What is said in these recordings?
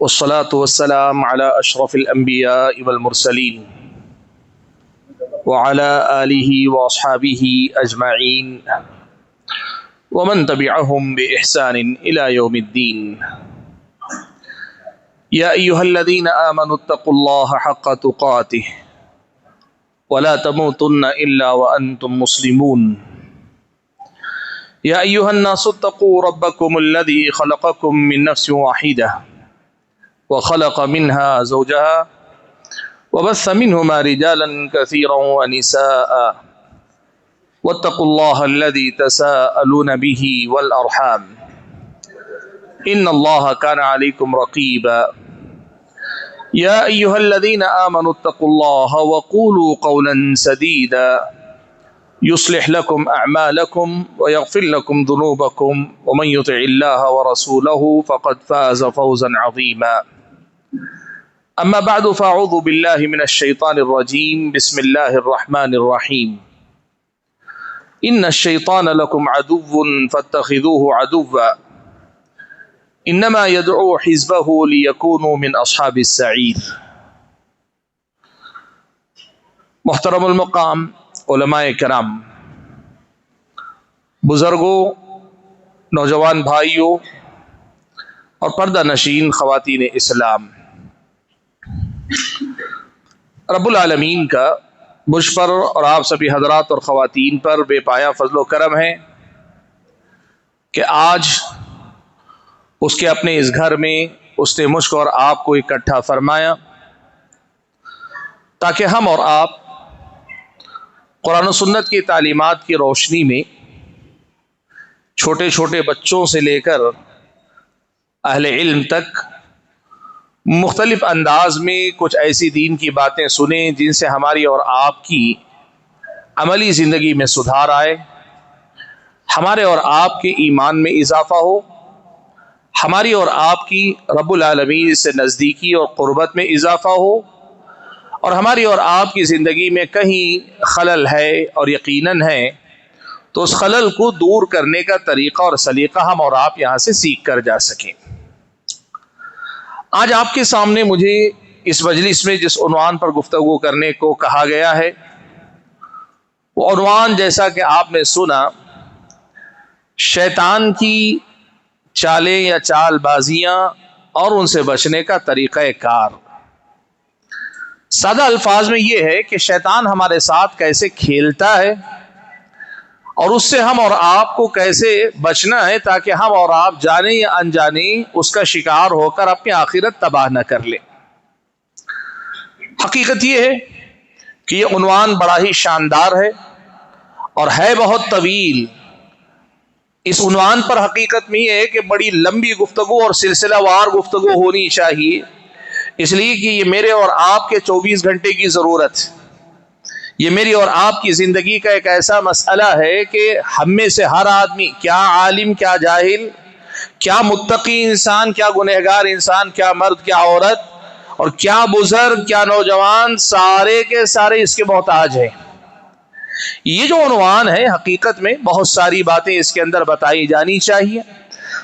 والصلاة والسلام على أشرف الأنبياء والمرسلين وعلى آله وأصحابه أجمعين ومن تبعهم بإحسان إلى يوم الدين. يا أيها الذين آمنوا اتقوا الله حق تقاته ولا تموتن إلا وأنتم مسلمون. يا أيها الناس اتقوا ربكم الذي خلقكم من نفس واحدة وخلق منها زوجها وبث منهما رجالا كثيرا ونساء واتقوا الله الذي تساءلون به والأرحام إن الله كان عليكم رقيبا. يا أيها الذين آمنوا اتقوا الله وقولوا قولا سديدا يصلح لكم أعمالكم ويغفر لكم ذنوبكم ومن يطع الله ورسوله فقد فاز فوزا عظيما. أما بعد فأعوذ بالله من الشيطان الرجيم. بسم الله الرحمن الرحيم. إن الشيطان لكم عدو فاتخذوه عدوا إنما يدعو حزبه ليكونوا من أصحاب السعير. محترم المقام علماء کرام، بزرگوں، نوجوان بھائیوں اور پردہ نشین خواتین اسلام، رب العالمین کا مجھ پر اور آپ سبھی حضرات اور خواتین پر بے پایا فضل و کرم ہے کہ آج اس کے اپنے اس گھر میں اس نے مجھ کو اور آپ کو اکٹھا فرمایا تاکہ ہم اور آپ قرآن و سنت کی تعلیمات کی روشنی میں چھوٹے چھوٹے بچوں سے لے کر اہل علم تک مختلف انداز میں کچھ ایسی دین کی باتیں سنیں جن سے ہماری اور آپ کی عملی زندگی میں سدھار آئے، ہمارے اور آپ کے ایمان میں اضافہ ہو، ہماری اور آپ کی رب العالمین سے نزدیکی اور قربت میں اضافہ ہو، اور ہماری اور آپ کی زندگی میں کہیں خلل ہے اور یقیناً ہے تو اس خلل کو دور کرنے کا طریقہ اور سلیقہ ہم اور آپ یہاں سے سیکھ کر جا سکیں۔ آج آپ کے سامنے مجھے اس مجلس میں جس عنوان پر گفتگو کرنے کو کہا گیا ہے وہ عنوان، جیسا کہ آپ نے سنا، شیطان کی چالیں یا چال بازیاں اور ان سے بچنے کا طریقہ کار۔ سادہ الفاظ میں یہ ہے کہ شیطان ہمارے ساتھ کیسے کھیلتا ہے اور اس سے ہم اور آپ کو کیسے بچنا ہے تاکہ ہم اور آپ جانے یا انجانے اس کا شکار ہو کر اپنی آخرت تباہ نہ کر لیں۔ حقیقت یہ ہے کہ یہ عنوان بڑا ہی شاندار ہے اور ہے بہت طویل۔ اس عنوان پر حقیقت میں یہ ہے کہ بڑی لمبی گفتگو اور سلسلہ وار گفتگو ہونی چاہیے، اس لیے کہ یہ میرے اور آپ کے 24 گھنٹے کی ضرورت ہے۔ یہ میری اور آپ کی زندگی کا ایک ایسا مسئلہ ہے کہ ہم میں سے ہر آدمی، کیا عالم کیا جاہل، کیا متقی انسان کیا گنہگار انسان، کیا مرد کیا عورت، اور کیا بزرگ کیا نوجوان، سارے کے سارے اس کے محتاج ہیں۔ یہ جو عنوان ہے حقیقت میں بہت ساری باتیں اس کے اندر بتائی جانی چاہیے،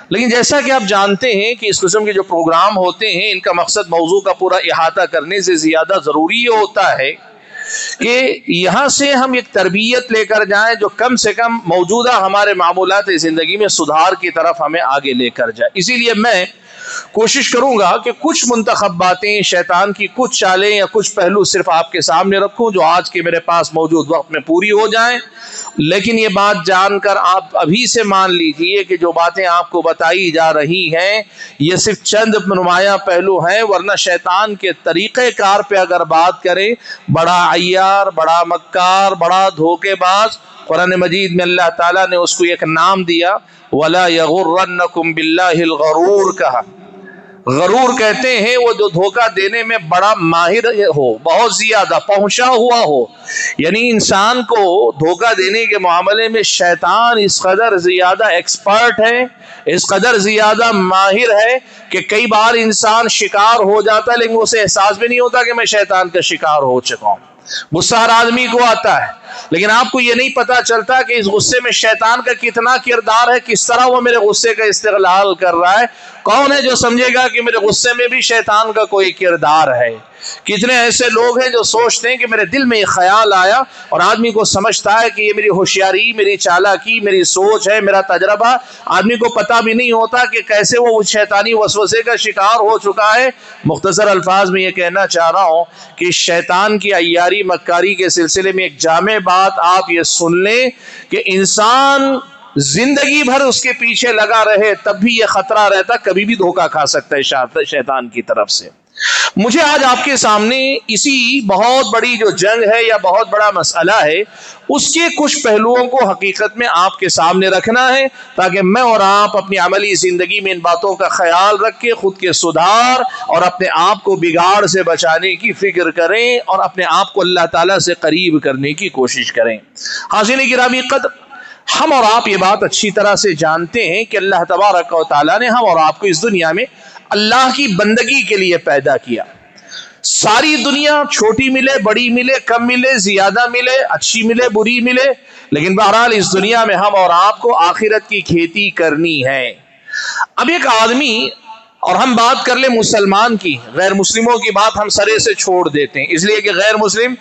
لیکن جیسا کہ آپ جانتے ہیں کہ اس قسم کے جو پروگرام ہوتے ہیں ان کا مقصد موضوع کا پورا احاطہ کرنے سے زیادہ ضروری یہ ہوتا ہے کہ یہاں سے ہم ایک تربیت لے کر جائیں جو کم سے کم موجودہ ہمارے معمولات زندگی میں سدھار کی طرف ہمیں آگے لے کر جائے۔ اسی لیے میں کوشش کروں گا کہ کچھ منتخب باتیں، شیطان کی کچھ چالیں یا کچھ پہلو صرف آپ کے سامنے رکھوں جو آج کے میرے پاس موجود وقت میں پوری ہو جائیں، لیکن یہ بات جان کر آپ ابھی سے مان لیجئے کہ جو باتیں آپ کو بتائی جا رہی ہیں یہ صرف چند نمایاں پہلو ہیں، ورنہ شیطان کے طریقہ کار پہ اگر بات کریں، بڑا عیار، بڑا مکار، بڑا دھوکے باز، قرآن مجید میں اللہ تعالیٰ نے اس کو ایک نام دیا، وَلَا يَغُرَّنَّكُمْ بِاللَّهِ الْغَرُورُ کہا۔ غرور کہتے ہیں وہ جو دھوکہ دینے میں بڑا ماہر ہو، بہت زیادہ پہنچا ہوا ہو، یعنی انسان کو دھوکہ دینے کے معاملے میں شیطان اس قدر زیادہ ایکسپرٹ ہے، اس قدر زیادہ ماہر ہے کہ کئی بار انسان شکار ہو جاتا ہے لیکن اسے احساس بھی نہیں ہوتا کہ میں شیطان کا شکار ہو چکا ہوں۔ غصہ ہر آدمی کو آتا ہے، لیکن آپ کو یہ نہیں پتا چلتا کہ اس غصے میں شیطان کا کتنا کردار ہے, کس طرح وہ میرے غصے کا استغلال کر رہا ہے. کون ہے جو سمجھے گا کہ میرے غصے میں بھی شیطان کا کوئی کردار ہے؟ کتنے ایسے لوگ ہیں جو سوچتے ہیں کہ میرے دل میں یہ خیال آیا, اور آدمی کو سمجھتا ہے کہ یہ میری ہوشیاری, میری چالاکی, میری سوچ ہے, میرا تجربہ. آدمی کو پتہ بھی نہیں ہوتا کہ کیسے وہ شیطانی وسوسے کا شکار ہو چکا ہے. مختصر الفاظ میں یہ کہنا چاہ رہا ہوں کہ شیطان کی عیاری مکاری کے سلسلے میں ایک جامع بات آپ یہ سن لیں کہ انسان زندگی بھر اس کے پیچھے لگا رہے تب بھی یہ خطرہ رہتا, کبھی بھی دھوکہ کھا سکتا ہے شیطان کی طرف سے. مجھے آج آپ کے سامنے اسی بہت بڑی جو جنگ ہے یا بہت بڑا مسئلہ ہے اس کے کچھ پہلوؤں کو حقیقت میں آپ کے سامنے رکھنا ہے, تاکہ میں اور آپ اپنی عملی زندگی میں ان باتوں کا خیال رکھ کے خود کے سدھار اور اپنے آپ کو بگاڑ سے بچانے کی فکر کریں اور اپنے آپ کو اللہ تعالیٰ سے قریب کرنے کی کوشش کریں. حاضرین گرامی قدر, ہم اور آپ یہ بات اچھی طرح سے جانتے ہیں کہ اللہ تبارک و تعالیٰ نے ہم اور آپ کو اس دنیا میں اللہ کی بندگی کے لیے پیدا کیا. ساری دنیا چھوٹی ملے, بڑی ملے, کم ملے, زیادہ ملے, اچھی ملے, بری ملے, لیکن بہرحال اس دنیا میں ہم اور آپ کو آخرت کی کھیتی کرنی ہے. اب ایک آدمی, اور ہم بات کر لیں مسلمان کی, غیر مسلموں کی بات ہم سرے سے چھوڑ دیتے ہیں, اس لیے کہ غیر مسلم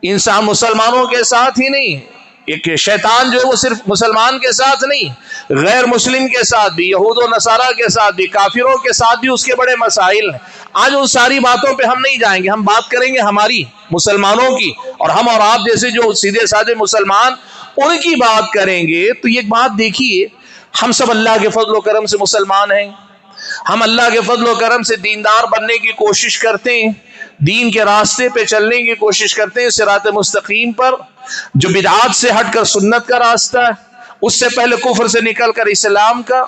انسان مسلمانوں کے ساتھ ہی نہیں, ایک شیطان جو ہے وہ صرف مسلمان کے ساتھ نہیں, غیر مسلم کے ساتھ بھی, یہود و نصارہ کے ساتھ بھی, کافروں کے ساتھ بھی اس کے بڑے مسائل ہیں. آج ان ساری باتوں پہ ہم نہیں جائیں گے, ہم بات کریں گے ہماری مسلمانوں کی, اور ہم اور آپ جیسے جو سیدھے سادے مسلمان ان کی بات کریں گے. تو یہ بات دیکھیے, ہم سب اللہ کے فضل و کرم سے مسلمان ہیں, ہم اللہ کے فضل و کرم سے دیندار بننے کی کوشش کرتے ہیں, دین کے راستے پہ چلنے کی کوشش کرتے ہیں, صراط مستقیم پر, جو بدعات سے ہٹ کر سنت کا راستہ ہے, اس سے پہلے کفر سے نکل کر اسلام کا,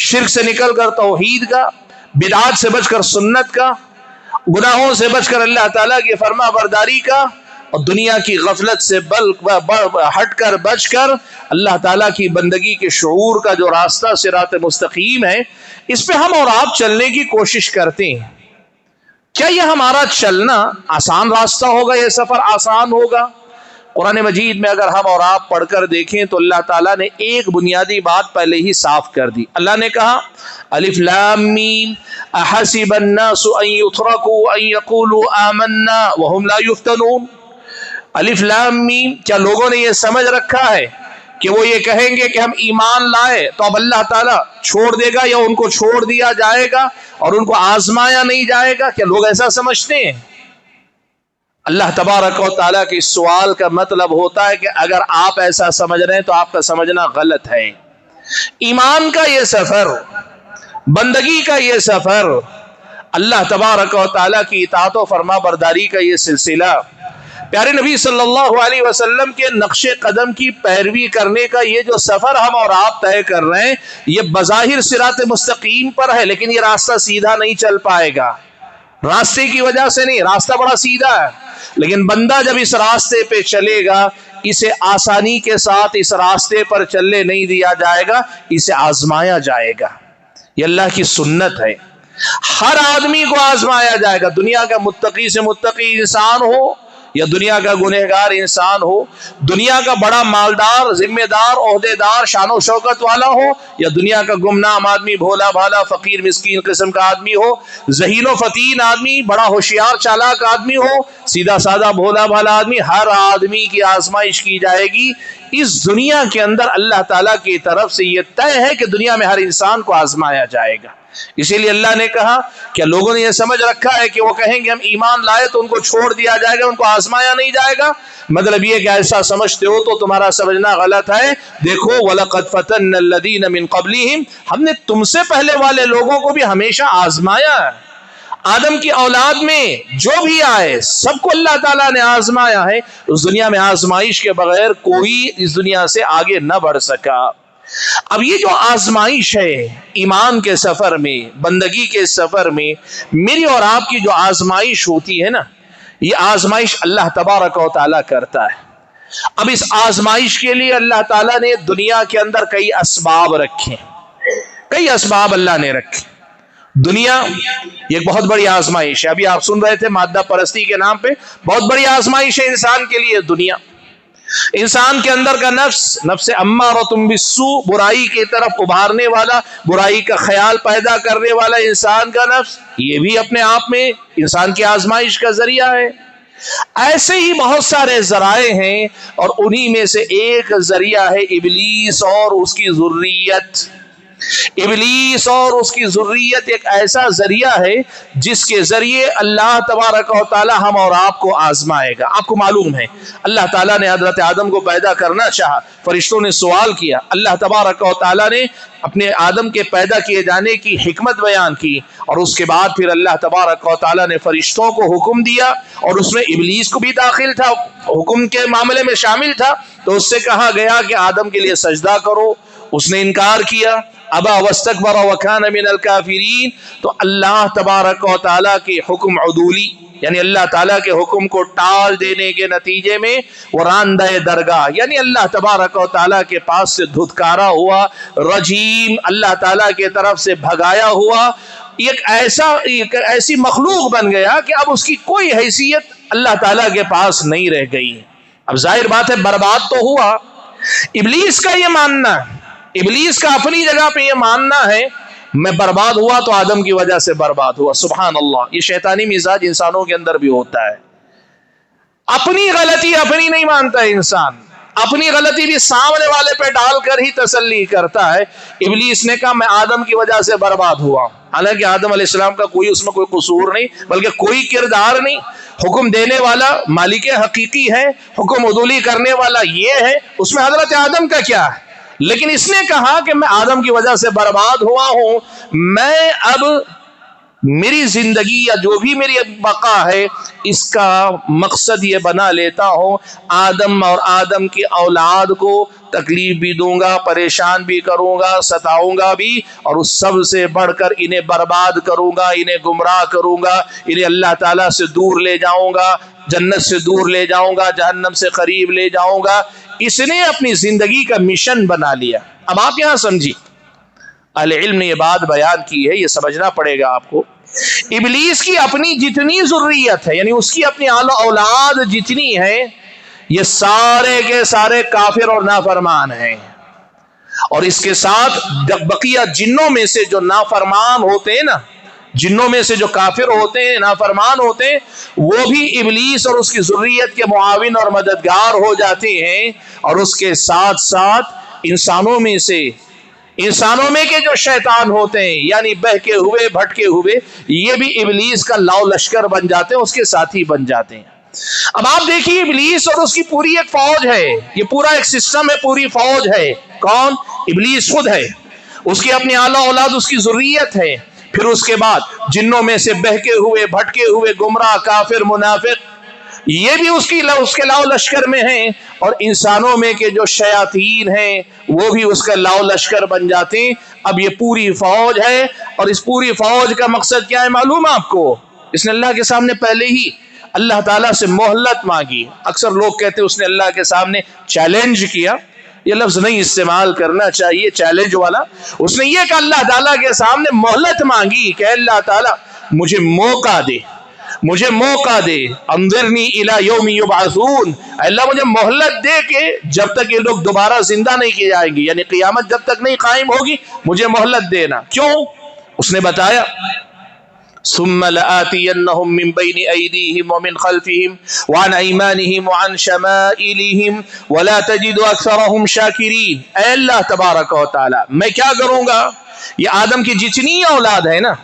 شرک سے نکل کر توحید کا, بدعات سے بچ کر سنت کا, گناہوں سے بچ کر اللہ تعالیٰ کی فرما برداری کا, اور دنیا کی غفلت سے ہٹ کر بچ کر اللہ تعالیٰ کی بندگی کے شعور کا جو راستہ صراط مستقیم ہے, اس پہ ہم اور آپ چلنے کی کوشش کرتے ہیں. کیا یہ ہمارا چلنا آسان راستہ ہوگا, یہ سفر آسان ہوگا؟ قرآن مجید میں اگر ہم اور آپ پڑھ کر دیکھیں تو اللہ تعالیٰ نے ایک بنیادی بات پہلے ہی صاف کر دی. اللہ نے کہا الف لام میم احسب الناس ان يتركوا ان يقولوا آمنا وهم لا يفتنون. الف لام میم, کیا لوگوں نے یہ سمجھ رکھا ہے کہ وہ یہ کہیں گے کہ ہم ایمان لائے تو اب اللہ تعالیٰ چھوڑ دے گا, یا ان کو چھوڑ دیا جائے گا اور ان کو آزمایا نہیں جائے گا؟ کیا لوگ ایسا سمجھتے ہیں؟ اللہ تبارک و تعالیٰ کے اس سوال کا مطلب ہوتا ہے کہ اگر آپ ایسا سمجھ رہے ہیں تو آپ کا سمجھنا غلط ہے. ایمان کا یہ سفر, بندگی کا یہ سفر, اللہ تبارک و تعالیٰ کی اطاعت و فرما برداری کا یہ سلسلہ, پیارے نبی صلی اللہ علیہ وسلم کے نقش قدم کی پیروی کرنے کا یہ جو سفر ہم اور آپ طے کر رہے ہیں, یہ بظاہر صراط مستقیم پر ہے, لیکن یہ راستہ سیدھا نہیں چل پائے گا. راستے کی وجہ سے نہیں, راستہ بڑا سیدھا ہے, لیکن بندہ جب اس راستے پہ چلے گا اسے آسانی کے ساتھ اس راستے پر چلنے نہیں دیا جائے گا, اسے آزمایا جائے گا. یہ اللہ کی سنت ہے, ہر آدمی کو آزمایا جائے گا. دنیا کا متقی سے متقی انسان ہو یا دنیا کا گنہگار انسان ہو, دنیا کا بڑا مالدار, ذمہ دار, عہدے دار, شان و شوکت والا ہو, یا دنیا کا گمنام آدمی, بھولا بھالا, فقیر مسکین قسم کا آدمی ہو, ذہین و فتین آدمی, بڑا ہوشیار چالاک آدمی ہو, سیدھا سادہ بھولا بھالا آدمی, ہر آدمی کی آزمائش کی جائے گی. اس دنیا کے اندر اللہ تعالیٰ کی طرف سے یہ طے ہے کہ دنیا میں ہر انسان کو آزمایا جائے گا. اسی لیے اللہ نے کہا کہ لوگوں نے یہ سمجھ رکھا ہے کہ وہ کہیں گے ہم ایمان لائے تو ان کو چھوڑ دیا جائے گا, ان کو آزمایا نہیں جائے گا. مطلب یہ کہ ایسا سمجھتے ہو تو تمہارا سمجھنا غلط ہے. دیکھو وَلَقَدْ فَتَنَّ الَّذِينَ مِن قَبْلِهِمْ, ہم نے تم سے پہلے والے لوگوں کو بھی ہمیشہ آزمایا ہے. آدم کی اولاد میں جو بھی آئے سب کو اللہ تعالیٰ نے آزمایا ہے. اس دنیا میں آزمائش کے بغیر کوئی اس دنیا سے آگے نہ بڑھ سکا. اب یہ جو آزمائش ہے ایمان کے سفر میں, بندگی کے سفر میں, میری اور آپ کی جو آزمائش ہوتی ہے نا, یہ آزمائش اللہ تبارک و تعالیٰ کرتا ہے. اب اس آزمائش کے لیے اللہ تعالیٰ نے دنیا کے اندر کئی اسباب رکھے, کئی اسباب اللہ نے رکھے. دنیا یہ ایک بہت بڑی آزمائش ہے. ابھی آپ سن رہے تھے مادہ پرستی کے نام پہ بہت بڑی آزمائش ہے انسان کے لیے دنیا. انسان کے اندر کا نفس، نفس امارۃ بالسوء، برائی کی طرف ابھارنے والا، برائی کا خیال پیدا کرنے والا انسان کا نفس، یہ بھی اپنے آپ میں انسان کی آزمائش کا ذریعہ ہے۔ ایسے ہی بہت سارے ذرائع ہیں، اور انہی میں سے ایک ذریعہ ہے ابلیس اور اس کی ذریت۔ ابلیس اور اس کی ذریت ایک ایسا ذریعہ ہے جس کے ذریعے اللہ تبارک و تعالی ہم اور آپ کو آزمائے گا۔ آپ کو معلوم ہے اللہ تعالیٰ نے حضرت آدم کو پیدا کرنا چاہا، فرشتوں نے سوال کیا، اللہ تبارک و تعالیٰ نے اپنے آدم کے پیدا کیے جانے کی حکمت بیان کی، اور اس کے بعد پھر اللہ تبارک و تعالیٰ نے فرشتوں کو حکم دیا، اور اس میں ابلیس کو بھی داخل تھا، حکم کے معاملے میں شامل تھا۔ تو اس سے کہا گیا کہ آدم کے لیے سجدہ کرو، اس نے انکار کیا، ابا واستکبر وکان من الکافرین۔ تو اللہ تبارک و تعالیٰ کے حکم عدولی، یعنی اللہ تعالیٰ کے حکم کو ٹال دینے کے نتیجے میں وہ راندہ درگاہ، یعنی اللہ تبارک و تعالیٰ کے پاس سے دھتکارا ہوا، رجیم، اللہ تعالیٰ کے طرف سے بھگایا ہوا، ایک ایسی مخلوق بن گیا کہ اب اس کی کوئی حیثیت اللہ تعالیٰ کے پاس نہیں رہ گئی۔ اب ظاہر بات ہے برباد تو ہوا۔ ابلیس کا یہ ماننا، ابلیس کا اپنی جگہ پہ یہ ماننا ہے میں برباد ہوا تو آدم کی وجہ سے برباد ہوا۔ سبحان اللہ، یہ شیطانی مزاج انسانوں کے اندر بھی ہوتا ہے۔ اپنی غلطی اپنی نہیں مانتا ہے انسان، اپنی غلطی بھی سامنے والے پہ ڈال کر ہی تسلی کرتا ہے۔ ابلیس نے کہا میں آدم کی وجہ سے برباد ہوا، حالانکہ آدم علیہ السلام کا اس میں کوئی قصور نہیں، بلکہ کوئی کردار نہیں۔ حکم دینے والا مالک حقیقی ہے، حکم عدولی کرنے والا یہ ہے، اس میں حضرت آدم کا کیا ہے؟ لیکن اس نے کہا کہ میں آدم کی وجہ سے برباد ہوا ہوں، میں اب میری زندگی یا جو بھی میری بقا ہے اس کا مقصد یہ بنا لیتا ہوں آدم اور آدم کی اولاد کو تکلیف بھی دوں گا، پریشان بھی کروں گا، ستاؤں گا بھی، اور اس سب سے بڑھ کر انہیں برباد کروں گا، انہیں گمراہ کروں گا، انہیں اللہ تعالیٰ سے دور لے جاؤں گا، جنت سے دور لے جاؤں گا، جہنم سے قریب لے جاؤں گا۔ اس نے اپنی زندگی کا مشن بنا لیا۔ اب آپ یہاں سمجھی، اہل علم نے یہ بات بیان کی ہے، یہ سمجھنا پڑے گا آپ کو۔ ابلیس کی اپنی جتنی ذریت ہے، یعنی اس کی اپنی اولاد جتنی ہے، یہ سارے کے سارے کافر اور نافرمان ہیں، اور اس کے ساتھ بقیہ جنوں میں سے جو نافرمان ہوتے ہیں نا، جنوں میں سے جو کافر ہوتے ہیں، نافرمان ہوتے ہیں، وہ بھی ابلیس اور اس کی ذریت کے معاون اور مددگار ہو جاتے ہیں، اور اس کے ساتھ ساتھ انسانوں میں کے جو شیطان ہوتے ہیں، یعنی بہکے ہوئے بھٹکے ہوئے، یہ بھی ابلیس کا لاؤ لشکر بن جاتے ہیں، اس کے ساتھی بن جاتے ہیں۔ اب آپ دیکھیے ابلیس اور اس کی پوری ایک فوج ہے، یہ پورا ایک سسٹم ہے، پوری فوج ہے۔ کون؟ ابلیس خود ہے، اس کی اپنی اعلیٰ اولاد، اس کی ذریت ہے، پھر اس کے بعد جنوں میں سے بہکے ہوئے بھٹکے ہوئے گمراہ کافر منافق، یہ بھی اس کے لاؤ لشکر میں ہیں، اور انسانوں میں کے جو شیاطین ہیں وہ بھی اس کا لاؤ لشکر بن جاتے ہیں۔ اب یہ پوری فوج ہے، اور اس پوری فوج کا مقصد کیا ہے معلوم ہے آپ کو؟ اس نے اللہ کے سامنے پہلے ہی اللہ تعالیٰ سے مہلت مانگی۔ اکثر لوگ کہتے ہیں اس نے اللہ کے سامنے چیلنج کیا، یہ لفظ نہیں استعمال کرنا چاہیے چیلنج والا۔ اس نے یہ کہ اللہ تعالیٰ کے سامنے مہلت مانگی کہ اللہ تعالیٰ مجھے موقع دے، مجھے موقع دے، انظرنی الی یوم یبعثون، اللہ مجھے مہلت دے کہ جب تک یہ لوگ دوبارہ زندہ نہیں کی جائیں گی، یعنی قیامت جب تک نہیں قائم ہوگی مجھے مہلت دینا۔ کیوں؟ اس نے بتایا ثم لآتینہم من بین ایدیہم ومن خلفہم وعن ایمانہم وعن شمائلہم ولا تجد اکثرہم شاکرین۔ اے اللہ تبارک و تعالی، میں کیا کروں گا؟ یہ آدم کی جتنی اولاد ہے نا،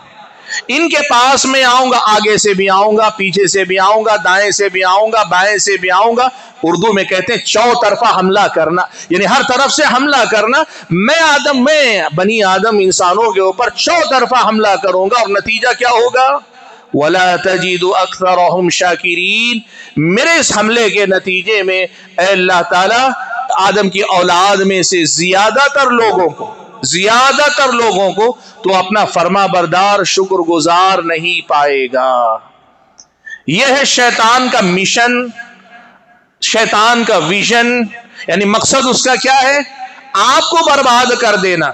ان کے پاس میں آؤں گا، آگے سے بھی آؤں گا، پیچھے سے بھی آؤں گا، دائیں سے بھی آؤں گا، بائیں سے بھی آؤں گا۔ اردو میں کہتے ہیں چوطرفہ حملہ کرنا، یعنی ہر طرف سے حملہ کرنا۔ میں بنی آدم انسانوں کے اوپر چوطرفہ حملہ کروں گا، اور نتیجہ کیا ہوگا؟ وَلَا تَجِدُ أَكْثَرَهُمْ شَاكِرِينَ۔ میرے اس حملے کے نتیجے میں اے اللہ تعالیٰ آدم کی اولاد میں سے زیادہ تر لوگوں کو تو اپنا فرما بردار شکر گزار نہیں پائے گا۔ یہ ہے شیطان کا مشن، شیطان کا ویژن، یعنی مقصد اس کا کیا ہے؟ آپ کو برباد کر دینا۔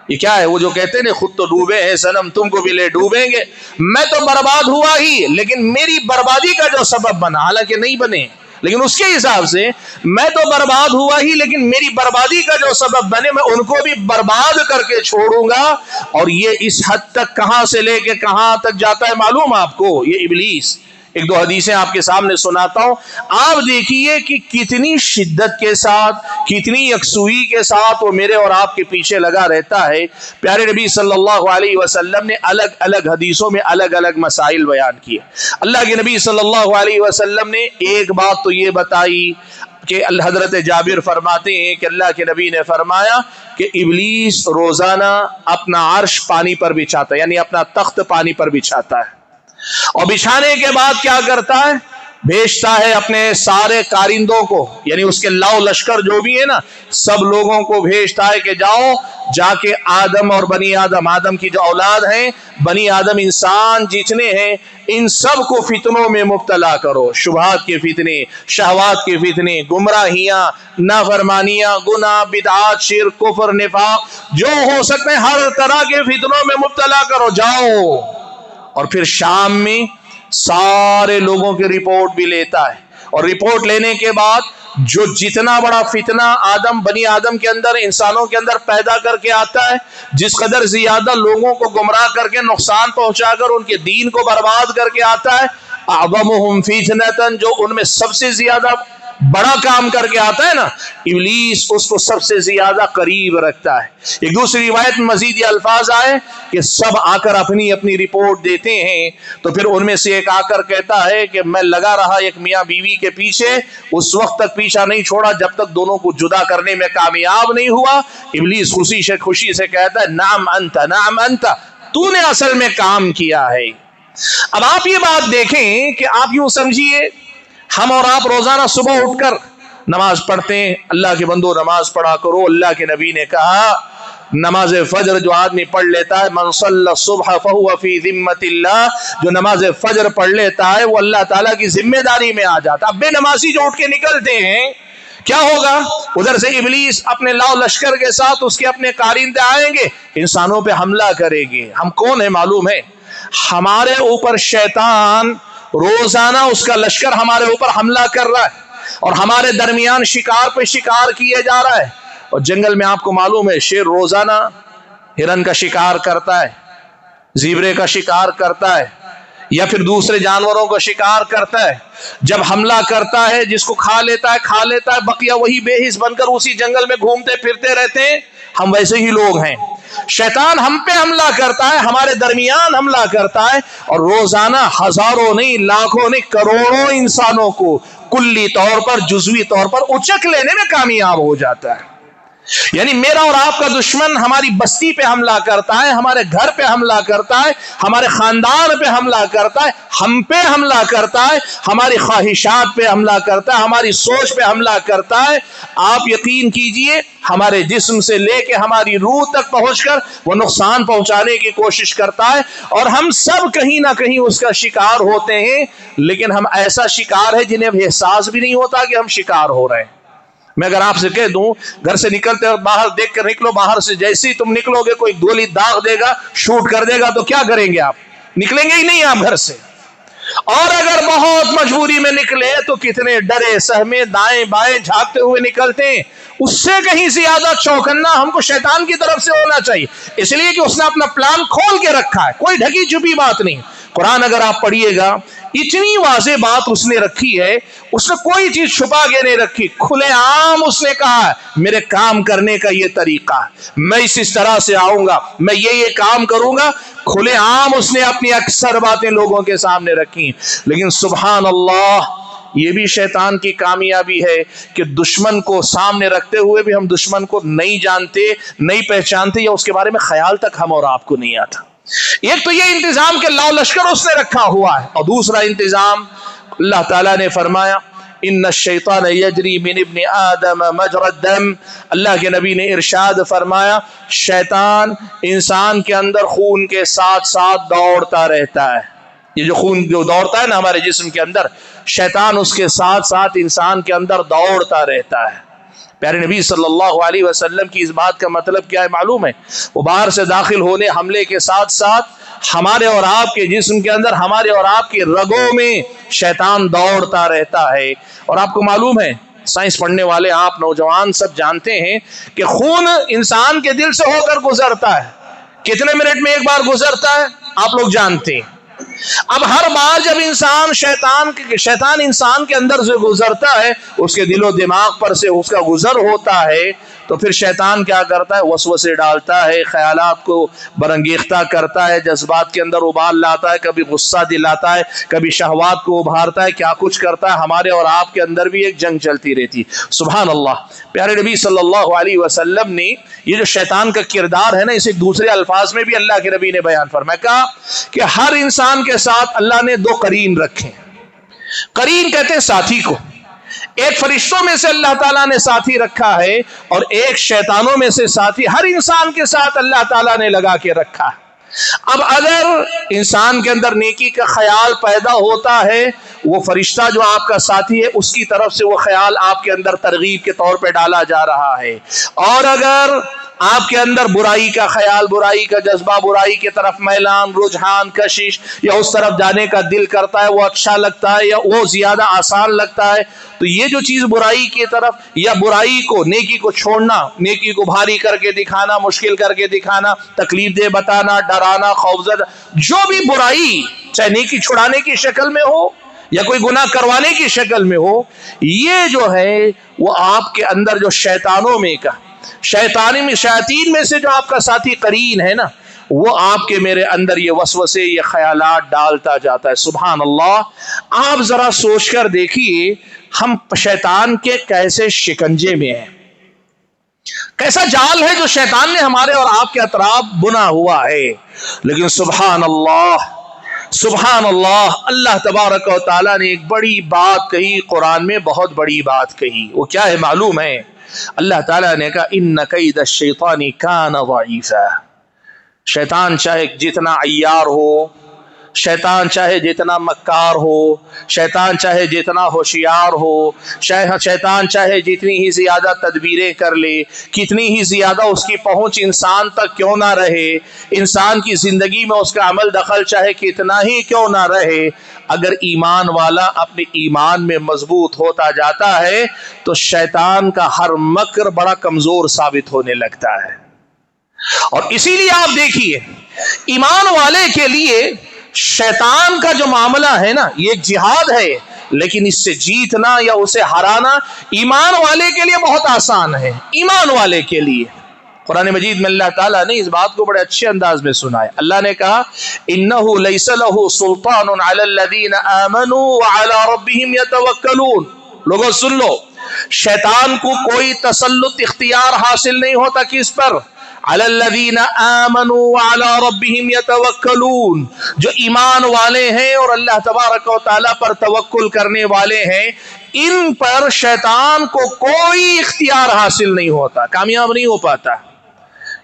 یہ کیا ہے؟ وہ جو کہتے ہیں خود تو ڈوبے ہیں صنم، تم کو بھی لے ڈوبیں گے۔ میں تو برباد ہوا ہی، لیکن میری بربادی کا جو سبب بنا، حالانکہ نہیں بنے، لیکن اس کے حساب سے میں تو برباد ہوا ہی، لیکن میری بربادی کا جو سبب بنے میں ان کو بھی برباد کر کے چھوڑوں گا۔ اور یہ اس حد تک کہاں سے لے کے کہاں تک جاتا ہے معلوم آپ کو؟ یہ ابلیس۔ ایک دو حدیثیں آپ کے سامنے سناتا ہوں، آپ دیکھیے کہ کتنی شدت کے ساتھ، کتنی یکسوئی کے ساتھ وہ میرے اور آپ کے پیچھے لگا رہتا ہے۔ پیارے نبی صلی اللہ علیہ وسلم نے الگ الگ حدیثوں میں الگ الگ مسائل بیان کیے۔ اللہ کے نبی صلی اللہ علیہ وسلم نے ایک بات تو یہ بتائی کہ حضرت جابر فرماتے ہیں کہ اللہ کے نبی نے فرمایا کہ ابلیس روزانہ اپنا عرش پانی پر بچھاتا ہے، یعنی اپنا تخت پانی پر بچھاتا ہے، اور بچھانے کے بعد کیا کرتا ہے؟ بھیجتا ہے اپنے سارے کارندوں کو، یعنی اس کے لاؤ لشکر جو بھی ہے نا، سب لوگوں کو بھیجتا ہے کہ جاؤ جا کے آدم اور بنی آدم، آدم کی جو اولاد ہیں، بنی آدم انسان جتنے ہیں، ان سب کو فتنوں میں مبتلا کرو، شبہات کے فتنے، شہوات کے فتنے، گمراہیاں، نافرمانیاں، گناہ، بدعات، شرک، کفر، نفاق، جو ہو سکتے ہیں ہر طرح کے فتنوں میں مبتلا کرو، جاؤ۔ اور پھر شام میں سارے لوگوں کی رپورٹ بھی لیتا ہے، اور رپورٹ لینے کے بعد جو جتنا بڑا فتنہ آدم، بنی آدم کے اندر، انسانوں کے اندر پیدا کر کے آتا ہے، جس قدر زیادہ لوگوں کو گمراہ کر کے نقصان پہنچا کر ان کے دین کو برباد کر کے آتا ہے، اعظمہم فتنۃ، جو ان میں سب سے زیادہ بڑا کام کر کے آتا ہے نا، ابلیس اس کو سب سے زیادہ قریب رکھتا ہے۔ ایک دوسری روایت میں مزید یہ الفاظ آئے کہ سب آ کر اپنی اپنی رپورٹ دیتے ہیں، تو پھر ان میں سے ایک آ کر کہتا ہے کہ میں لگا رہا ایک میاں بیوی کے پیچھے، اس وقت تک پیچھا نہیں چھوڑا جب تک دونوں کو جدا کرنے میں کامیاب نہیں ہوا۔ ابلیس خوشی سے کہتا ہے نعم انت، نعم انت، تو نے اصل میں کام کیا ہے۔ اب آپ یہ بات دیکھیں کہ آپ یوں سمجھیے ہم اور آپ روزانہ صبح اٹھ کر نماز پڑھتے ہیں، اللہ کے بندو نماز پڑھا کرو۔ اللہ کے نبی نے کہا نماز فجر جو آدمی پڑھ لیتا ہے، من صلی الصبح فہو فی ذمۃ اللہ، جو نماز فجر پڑھ لیتا ہے وہ اللہ تعالیٰ کی ذمہ داری میں آ جاتا۔ اب بے نمازی جو اٹھ کے نکلتے ہیں، کیا ہوگا؟ ادھر سے ابلیس اپنے لاؤ لشکر کے ساتھ، اس کے اپنے کارندے آئیں گے، انسانوں پہ حملہ کریں گے۔ ہم کون ہیں معلوم ہے؟ ہمارے اوپر شیطان روزانہ اس کا لشکر ہمارے اوپر حملہ کر رہا ہے، اور ہمارے درمیان شکار پہ شکار کیے جا رہا ہے۔ اور جنگل میں آپ کو معلوم ہے شیر روزانہ ہرن کا شکار کرتا ہے، زیبرے کا شکار کرتا ہے، یا پھر دوسرے جانوروں کا شکار کرتا ہے۔ جب حملہ کرتا ہے جس کو کھا لیتا ہے، بقیہ وہی بے حس بن کر اسی جنگل میں گھومتے پھرتے رہتے ہیں۔ ہم ویسے ہی لوگ ہیں، شیطان ہم پہ حملہ کرتا ہے، ہمارے درمیان حملہ کرتا ہے، اور روزانہ ہزاروں نہیں، لاکھوں نہیں، کروڑوں انسانوں کو کلی طور پر، جزوی طور پر اچک لینے میں کامیاب ہو جاتا ہے۔ یعنی میرا اور آپ کا دشمن ہماری بستی پہ حملہ کرتا ہے، ہمارے گھر پہ حملہ کرتا ہے، ہمارے خاندان پہ حملہ کرتا ہے، ہم پہ حملہ کرتا ہے، ہماری خواہشات پہ حملہ کرتا ہے، ہماری سوچ پہ حملہ کرتا ہے۔ آپ یقین کیجئے ہمارے جسم سے لے کے ہماری روح تک پہنچ کر وہ نقصان پہنچانے کی کوشش کرتا ہے، اور ہم سب کہیں نہ کہیں اس کا شکار ہوتے ہیں۔ لیکن ہم ایسا شکار ہے جنہیں اب احساس بھی نہیں ہوتا کہ ہم شکار ہو رہے ہیں۔ میں اگر آپ سے کہہ دوں گھر سے نکلتے وقت باہر دیکھ کر نکلو، باہر سے جیسے ہی تم نکلو گے کوئی گولی داغ دے گا، شوٹ کر دے گا، تو کیا کریں گے؟ آپ نکلیں گے ہی نہیں آپ گھر سے۔ اور اگر بہت مجبوری میں نکلے تو کتنے ڈرے سہمے دائیں بائیں جھانکتے ہوئے نکلتے ہیں۔ اس سے کہیں زیادہ چوکنا ہم کو شیطان کی طرف سے ہونا چاہیے، اس لیے کہ اس نے اپنا پلان کھول کے رکھا ہے، کوئی ڈھکی چھپی بات نہیں۔ قرآن اگر آپ پڑھیے گا اتنی واضح بات اس نے رکھی ہے، اس نے کوئی چیز چھپا کے نہیں رکھی، کھلے عام اس نے کہا ہے میرے کام کرنے کا یہ طریقہ ہے، میں اس طرح سے آؤں گا، میں یہ کام کروں گا۔ کھلے عام اس نے اپنی اکثر باتیں لوگوں کے سامنے رکھی۔ لیکن سبحان اللہ، یہ بھی شیطان کی کامیابی ہے کہ دشمن کو سامنے رکھتے ہوئے بھی ہم دشمن کو نہیں جانتے، نہیں پہچانتے، یا اس کے بارے میں خیال تک ہم اور آپ کو نہیں آتا۔ ایک تو یہ انتظام کہ لاؤ لشکر اس نے رکھا ہوا ہے، اور دوسرا انتظام اللہ تعالیٰ نے فرمایا ان الشیطان یجری من ابن آدم مجرى الدم، اللہ کے نبی نے ارشاد فرمایا شیطان انسان کے اندر خون کے ساتھ ساتھ دوڑتا رہتا ہے۔ یہ جو خون جو دوڑتا ہے نا ہمارے جسم کے اندر، شیطان اس کے ساتھ ساتھ انسان کے اندر دوڑتا رہتا ہے۔ پیارے نبی صلی اللہ علیہ وسلم کی اس بات کا مطلب کیا ہے معلوم ہے؟ وہ باہر سے داخل ہونے حملے کے ساتھ ساتھ ہمارے اور آپ کے جسم کے اندر، ہمارے اور آپ کی رگوں میں شیطان دوڑتا رہتا ہے۔ اور آپ کو معلوم ہے، سائنس پڑھنے والے آپ نوجوان سب جانتے ہیں کہ خون انسان کے دل سے ہو کر گزرتا ہے، کتنے منٹ میں ایک بار گزرتا ہے آپ لوگ جانتے ہیں۔ اب ہر بار جب شیطان انسان کے اندر سے گزرتا ہے، اس کے دل و دماغ پر سے اس کا گزر ہوتا ہے، تو پھر شیطان کیا کرتا ہے؟ وسوسے ڈالتا ہے، خیالات کو برانگیختہ کرتا ہے، جذبات کے اندر ابال لاتا ہے، کبھی غصہ دلاتا ہے، کبھی شہوات کو ابھارتا ہے، کیا کچھ کرتا ہے۔ ہمارے اور آپ کے اندر بھی ایک جنگ چلتی رہتی۔ سبحان اللہ۔ پیارے نبی صلی اللہ علیہ وسلم نے یہ جو شیطان کا کردار ہے نا، اسے دوسرے الفاظ میں بھی اللہ کے نبی نے بیان فرمایا، کہا کہ ہر انسان کے ساتھ اللہ نے دو قرین رکھے۔ قرین کہتے ہیں ساتھی کو۔ ایک فرشتوں میں سے اللہ تعالیٰ نے ساتھی رکھا ہے، اور ایک شیطانوں میں سے ساتھی ہر انسان کے ساتھ اللہ تعالیٰ نے لگا کے رکھا ہے۔ اب اگر انسان کے اندر نیکی کا خیال پیدا ہوتا ہے، وہ فرشتہ جو آپ کا ساتھی ہے اس کی طرف سے وہ خیال آپ کے اندر ترغیب کے طور پہ ڈالا جا رہا ہے۔ اور اگر آپ کے اندر برائی کا خیال، برائی کا جذبہ، برائی کی طرف میلان، رجحان، کشش، یا اس طرف جانے کا دل کرتا ہے، وہ اچھا لگتا ہے یا وہ زیادہ آسان لگتا ہے، تو یہ جو چیز برائی کی طرف یا برائی کو، نیکی کو چھوڑنا، نیکی کو بھاری کر کے دکھانا، مشکل کر کے دکھانا، تکلیف دہ بتانا، ڈرانا، خوفزدہ، جو بھی برائی چاہے نیکی چھڑانے کی شکل میں ہو یا کوئی گناہ کروانے کی شکل میں ہو، یہ جو ہے وہ آپ کے اندر جو شیطانوں میں کا شیاطین میں سے جو آپ کا ساتھی قرین ہے نا، وہ آپ کے میرے اندر یہ وسوسے، یہ خیالات ڈالتا جاتا ہے۔ سبحان اللہ۔ آپ ذرا سوچ کر دیکھیے، ہم شیطان کے کیسے شکنجے میں ہیں، کیسا جال ہے جو شیطان نے ہمارے اور آپ کے اطراف بنا ہوا ہے۔ لیکن سبحان اللہ، سبحان اللہ، اللہ تبارک و تعالیٰ نے ایک بڑی بات کہی قرآن میں، بہت بڑی بات کہی۔ وہ کیا ہے معلوم ہے؟ اللہ تعالیٰ نے کہا ان کید الشیطان کان ضعیفا۔ شیطان چاہے جتنا عیار ہو، شیطان چاہے جتنا مکار ہو، شیطان چاہے جتنا ہوشیار ہو، شیطان چاہے جتنی ہی زیادہ تدبیریں کر لے، کتنی ہی زیادہ اس کی پہنچ انسان تک کیوں نہ رہے، انسان کی زندگی میں اس کا عمل دخل چاہے کتنا ہی کیوں نہ رہے، اگر ایمان والا اپنے ایمان میں مضبوط ہوتا جاتا ہے تو شیطان کا ہر مکر بڑا کمزور ثابت ہونے لگتا ہے۔ اور اسی لیے آپ دیکھیے، ایمان والے کے لیے شیطان کا جو معاملہ ہے نا، یہ ایک جہاد ہے، لیکن اس سے جیتنا یا اسے ہرانا ایمان والے کے لیے بہت آسان ہے۔ ایمان والے کے لیے قرآن مجید میں اللہ تعالیٰ نے اس بات کو بڑے اچھے انداز میں سنا ہے۔ اللہ نے کہا انہ لیس لہ سلطان علی الذین آمنوا وعلی ربہم یتوکلون۔ لوگوں سن لو، شیطان کو کوئی تسلط اختیار حاصل نہیں ہوتا کس پر؟ علی الذین آمنوا وعلی ربہم یتوکلون، جو ایمان والے ہیں اور اللہ تبارک و تعالیٰ پر توکل کرنے والے ہیں، ان پر شیطان کو کوئی اختیار حاصل نہیں ہوتا، کامیاب نہیں ہو پاتا۔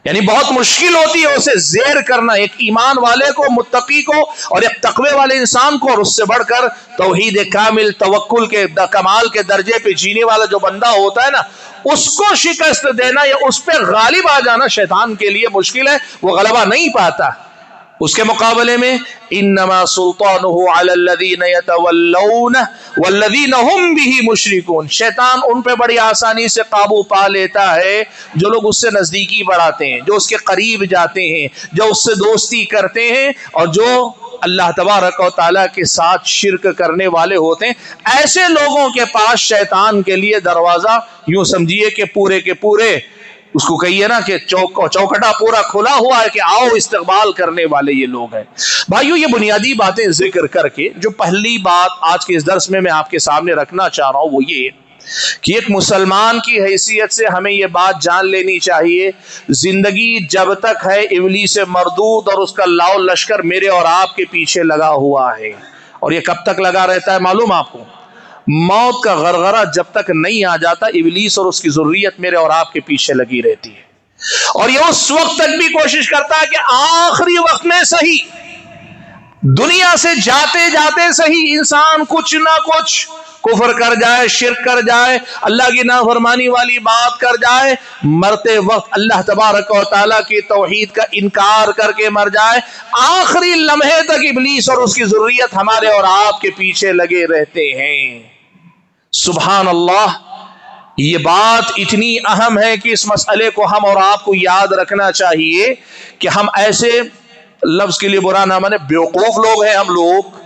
یعنی بہت مشکل ہوتی ہے اسے زیر کرنا، ایک ایمان والے کو، متقی کو، اور ایک تقوی والے انسان کو، اور اس سے بڑھ کر توحید کامل، توکل کے کمال کے درجے پہ جینے والا جو بندہ ہوتا ہے نا، اس کو شکست دینا یا اس پہ غالب آ جانا شیطان کے لیے مشکل ہے، وہ غلبہ نہیں پاتا۔ اس کے مقابلے میں انما سلطانہ علی الذین یتولون والذین هم به مشرکون، شیطان ان پہ بڑی آسانی سے قابو پا لیتا ہے جو لوگ اس سے نزدیکی بڑھاتے ہیں، جو اس کے قریب جاتے ہیں، جو اس سے دوستی کرتے ہیں، اور جو اللہ تبارک و تعالیٰ کے ساتھ شرک کرنے والے ہوتے ہیں۔ ایسے لوگوں کے پاس شیطان کے لیے دروازہ یوں سمجھیے کہ پورے کے پورے، اس کو کہیے نا کہ چوکٹا پورا کھلا ہوا ہے کہ آؤ استقبال کرنے والے یہ لوگ ہیں۔ بھائیو، یہ بنیادی باتیں ذکر کر کے جو پہلی بات آج کے اس درس میں آپ کے سامنے رکھنا چاہ رہا ہوں وہ یہ کہ ایک مسلمان کی حیثیت سے ہمیں یہ بات جان لینی چاہیے، زندگی جب تک ہے ابلیس مردود اور اس کا لاؤ لشکر میرے اور آپ کے پیچھے لگا ہوا ہے۔ اور یہ کب تک لگا رہتا ہے معلوم آپ کو؟ موت کا غرغرہ جب تک نہیں آ جاتا، ابلیس اور اس کی ذریت میرے اور آپ کے پیچھے لگی رہتی ہے، اور یہ اس وقت تک بھی کوشش کرتا ہے کہ آخری وقت میں صحیح، دنیا سے جاتے جاتے صحیح، انسان کچھ نہ کچھ कुफर कर जाए, शिर्क कर जाए, अल्लाह की नाफरमानी वाली बात कर जाए, मरते वक्त अल्लाह तबारक व तआला की तौहीद का इनकार करके मर जाए, आखिरी लम्हे तक इब्लीस और उसकी ज़ुर्रियत हमारे और आपके पीछे लगे रहते हैं। सुभान अल्लाह, ये बात इतनी अहम है कि इस मसले को हम और आपको याद रखना चाहिए कि हम ऐसे, लफ्ज के लिए बुरा ना माने, बेवकूफ लोग हैं हम लोग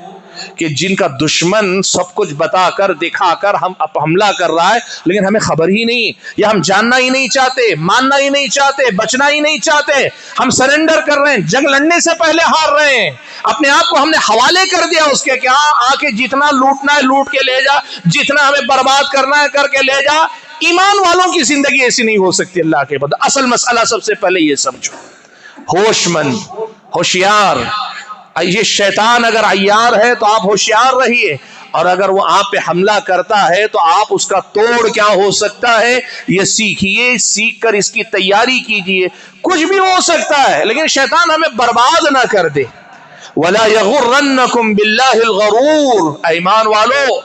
कि जिनका दुश्मन सब कुछ बताकर दिखाकर हम हमला कर रहा है, लेकिन हमें खबर ही नहीं, या हम जानना ही नहीं चाहते, मानना ही नहीं चाहते, बचना ही नहीं चाहते। हम सरेंडर कर रहे हैं, जंग लड़ने से पहले हार रहे हैं, अपने आप को हमने हवाले कर दिया उसके कि हाँ आके जितना लूटना है लूट के ले जा, जितना हमें बर्बाद करना है करके ले जा। ईमान वालों की जिंदगी ऐसी नहीं हो सकती अल्लाह के बंदे। असल मसला सबसे पहले ये समझो, होशमंद, होशियार। ये शैतान अगर अय्यार है तो आप होशियार रहिए, और अगर वो आप पे हमला करता है तो आप उसका तोड़ क्या हो सकता है ये सीखिए, सीख कर इसकी तैयारी कीजिए। कुछ भी हो सकता है, लेकिन शैतान हमें बर्बाद ना कर दे। वला यगुर्रन्नकुम बिल्लाहिल गरूर। ईमान वालों,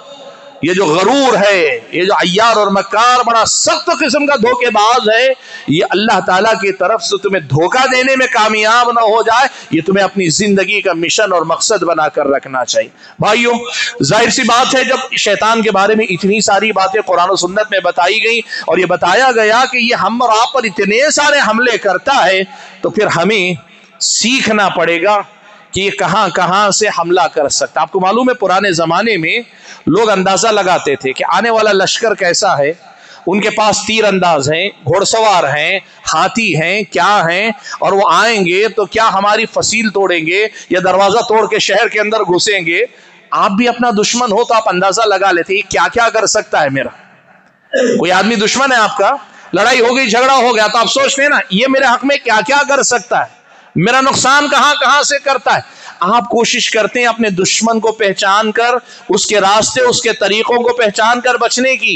ये जो गरूर है, ये जो अय्यार और मक्कार बड़ा सख्त किस्म का धोखेबाज है, ये अल्लाह ताला की तरफ से तुम्हें धोखा देने में कामयाब ना हो जाए, ये तुम्हें अपनी जिंदगी का मिशन और मकसद बनाकर रखना चाहिए। भाइयों, जाहिर सी बात है, जब शैतान के बारे में इतनी सारी बातें कुरान और सुन्नत में बताई गई और ये बताया गया कि ये हम और आप पर इतने सारे हमले करता है, तो फिर हमें सीखना पड़ेगा कि ये कहां कहां से हमला कर सकता। आपको मालूम है, पुराने जमाने में लोग अंदाजा लगाते थे कि आने वाला लश्कर कैसा है, उनके पास तीर अंदाज हैं, घोड़सवार हैं, हाथी हैं, क्या हैं, और वो आएंगे तो क्या हमारी फसील तोड़ेंगे या दरवाजा तोड़ के शहर के अंदर घुसेंगे। आप भी अपना दुश्मन हो तो आप अंदाजा लगा लेते ये क्या क्या कर सकता है मेरा। कोई आदमी दुश्मन है आपका, लड़ाई हो गई, झगड़ा हो गया, तो आप सोचते हैं ना ये मेरे हक में क्या क्या कर सकता है, मेरा नुकसान कहां कहां से करता है। आप कोशिश करते हैं अपने दुश्मन को पहचान कर, उसके रास्ते, उसके तरीकों को पहचान कर बचने की।